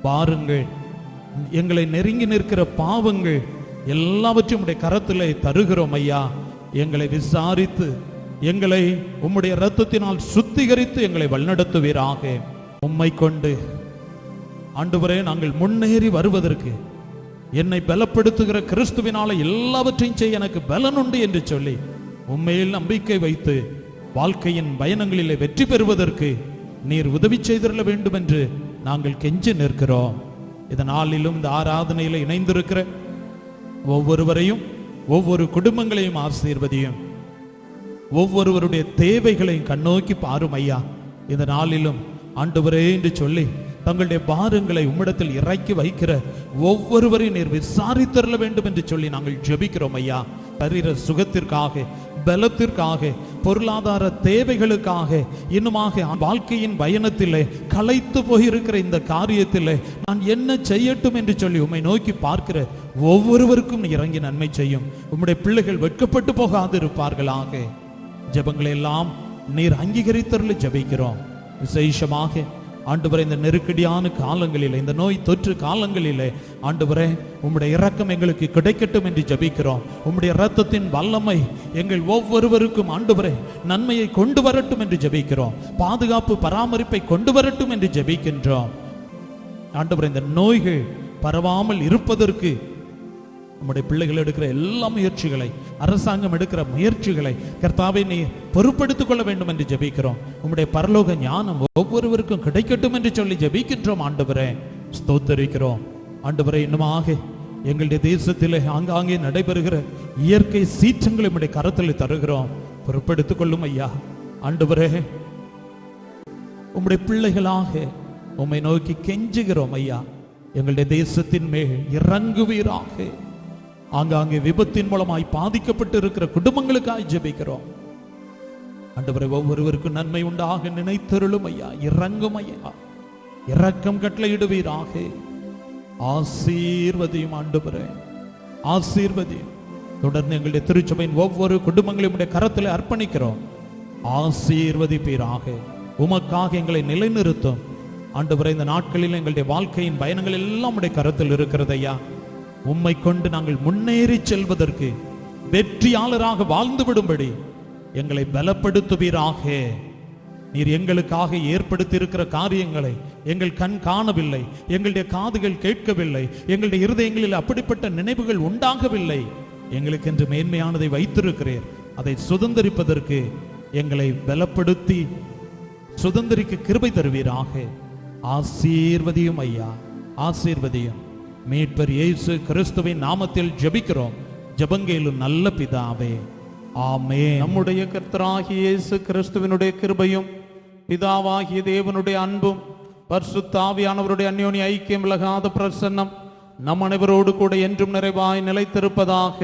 பாருங்கள், எங்களை நெருங்கி நிற்கிற பாவங்கள் எல்லாவற்றையும் உடைய கரத்திலே தருகிறோம் ஐயா. எங்களை விசாரித்து எங்களை உம்முடைய இரத்தத்தினால் சுத்திகரித்து எங்களை வழிநடத்துவீராக. உம்மை கொண்டு ஆண்டவரே நாங்கள் முன்னேறி வருவதற்கு என்னை பலப்படுத்துகிற கிறிஸ்துவினால எல்லாவற்றையும் செய்ய எனக்கு பலன் உண்டு என்று சொல்லி உண்மையில் நம்பிக்கை வைத்து வாழ்க்கையின் பயணங்களிலே வெற்றி பெறுவதற்கு நீர் உதவி செய்திட வேண்டும் என்று நாங்கள் கெஞ்சி நிற்கிறோம். இதனாலும் இந்த ஆராதனையில் இணைந்திருக்கிற ஒவ்வொருவரையும், ஒவ்வொரு குடும்பங்களையும் ஆசீர்வதியும். ஒவ்வொருவருடைய தேவைகளையும் கண்ணோக்கி பாரும் ஐயா. இந்த நாளிலும் ஆண்டவரே என்று சொல்லி தங்களுடைய பாரங்களை உம்மிடத்தில் இறக்கி வைக்கிற ஒவ்வொருவரையும் நீர் விசாரித்தரல வேண்டும் என்று சொல்லி நாங்கள் ஜெபிக்கிறோம் ஐயா. சரீர சுகத்திற்காக, பலத்திற்காக, பொருளாதார தேவைகளுக்காக, இன்னுமாக வாழ்க்கையின் பயணத்திலே களைத்து போயிருக்கிற இந்த காரியத்திலே நான் என்ன செய்யட்டும் என்று சொல்லி உம்மை நோக்கி பார்க்கிற ஒவ்வொருவருக்கும் இறங்கி நன்மை செய்யும். உம்முடைய பிள்ளைகள் வெட்கப்பட்டு போகாது இருப்பார்களாக. ஜெபங்களை எல்லாம் நீர் அங்கீகரித்தருள ஜெபிக்கிறோம். விசேஷமாக ஆண்டவரே, இந்த நெருக்கடியான காலங்களிலே, இந்த நோய் தொற்று காலங்களிலே ஆண்டவரே உம்முடைய இரக்கம் எங்களுக்கு கிடைக்கட்டும் என்று ஜெபிக்கிறோம். உம்முடைய இரத்தத்தின் வல்லமை எங்கள் ஒவ்வொருவருக்கும் ஆண்டவரே நன்மையை கொண்டு வரட்டும் என்று ஜெபிக்கிறோம். பாதுகாப்பு, பராமரிப்பை கொண்டு வரட்டும் என்று ஜெபிக்கின்றோம். ஆண்டவரே, இந்த நோய்கள் பரவாமல் இருப்பதற்கு நம்முடைய பிள்ளைகள் எடுக்கிற எல்லா முயற்சிகளை, அரசாங்கம் எடுக்கிற முயற்சிகளை கர்த்தாவே நீ பொறுப்படுத்திக் கொள்ள வேண்டும் என்று ஜெபிக்கிறோம். உம்முடைய பரலோக ஞானம் ஒவ்வொருவருக்கும் கிடைக்கட்டும் என்று சொல்லி ஜெபிக்கின்றோம். ஆண்டவரே, ஸ்தோத்தரிக்கிறோம். ஆண்டவரே, இன்னுமாக எங்களுடைய தேசத்திலே ஆங்காங்கே நடைபெறுகிற இயற்கை சீற்றங்களை உம்முடைய கரத்தில் தருகிறோம். பொறுப்படுத்திக் கொள்ளும் ஐயா. ஆண்டவரே, உம்முடைய பிள்ளைகளாக உம்மை நோக்கி கெஞ்சுகிறோம் ஐயா. எங்களுடைய தேசத்தின் மேல் இறங்குவீராக. ஆங்காங்கே விபத்தின் மூலமாய் பாதிக்கப்பட்டு இருக்கிற குடும்பங்களுக்காக ஜெபிக்கிறோம். ஆண்டவரே, ஒவ்வொருவருக்கும் நன்மை உண்டாக நினைத்தருளும் ஐயா. இறங்கும் ஐயா, இரக்கம் கட்டளையிடுவீராக. ஆசீர்வதியும் ஆண்டவரே, ஆசீர்வதியும். தொடர்ந்து எங்களுடைய திருச்சபையின் ஒவ்வொரு குடும்பங்களையும் உடைய கரத்தில் அர்ப்பணிக்கிறோம். ஆசீர்வதிப்பீராக. உமக்காக எங்களை நிலைநிறுத்தும் ஆண்டவரே. இந்த நாட்களில் எங்களுடைய வாழ்க்கையின் பயணங்கள் எல்லாம் உடைய கரத்தில் இருக்கிறது ஐயா. உம்மை கொண்டு நாங்கள் முன்னேறி செல்வதற்கு, வெற்றியாளராக வாழ்ந்து விடும்படி எங்களை பலப்படுத்துவீராக. நீர் எங்களுக்காக ஏற்படுத்தி இருக்கிற காரியங்களை எங்கள் கண் காணவில்லை, எங்களுடைய காதுகள் கேட்கவில்லை, எங்களுடைய இருதயங்களில் அப்படிப்பட்ட நினைவுகள் உண்டாகவில்லை. எங்களுக்கு என்று மேன்மையானதை வைத்திருக்கிறீர். அதை சுதந்திரிப்பதற்கு எங்களை பலப்படுத்தி சுதந்திரிக்க கிருபை தருவீராக. ஆசீர்வதியும் ஐயா, ஆசீர்வதியும். மீட்பர் இயேசு கிறிஸ்துவின் நாமத்தில் ஜெபிக்கிறோம் ஜெபங்கேலும் நல்ல பிதாவே, ஆமென். நம்முடைய கர்த்தராகிய இயேசு கிறிஸ்துவினுடைய கிருபையும் பிதாவாகிய தேவனுடைய அன்பும் பரிசுத்த ஆவியானவருடைய அந்யோன்ய ஐக்கியம் விலகாத பிரசன்னம் நம் அனைவரோடு கூட என்றும் நிறைவாய் நிலைத்திருப்பதாக.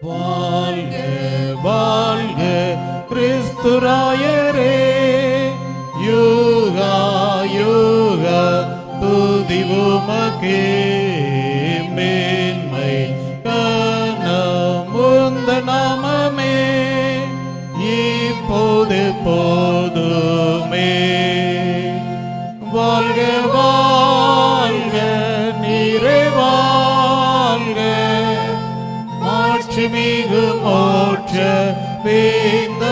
வாழ்க வாழ்க கிறிஸ்துராயரே, யுகா யுக துதி உமக்கே, மேன்மை கனம் உந்த நாமமே, இப்போது போதுமே. வாழ்க வாழ்க நீரே வாழ்க, மாட்சிமிகு மோட்ச வேந்த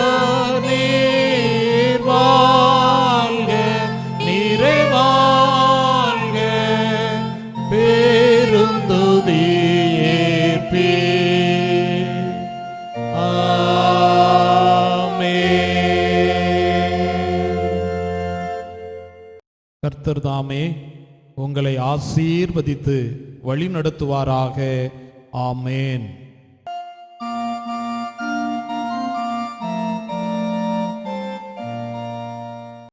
நீர் வாழ்க, நீரே வாழ்க, பேருந்துதியேற்பே. கர்த்தர் தாமே உங்களை ஆசீர்வதித்து வழி நடத்துவாராக. ஆமேன்.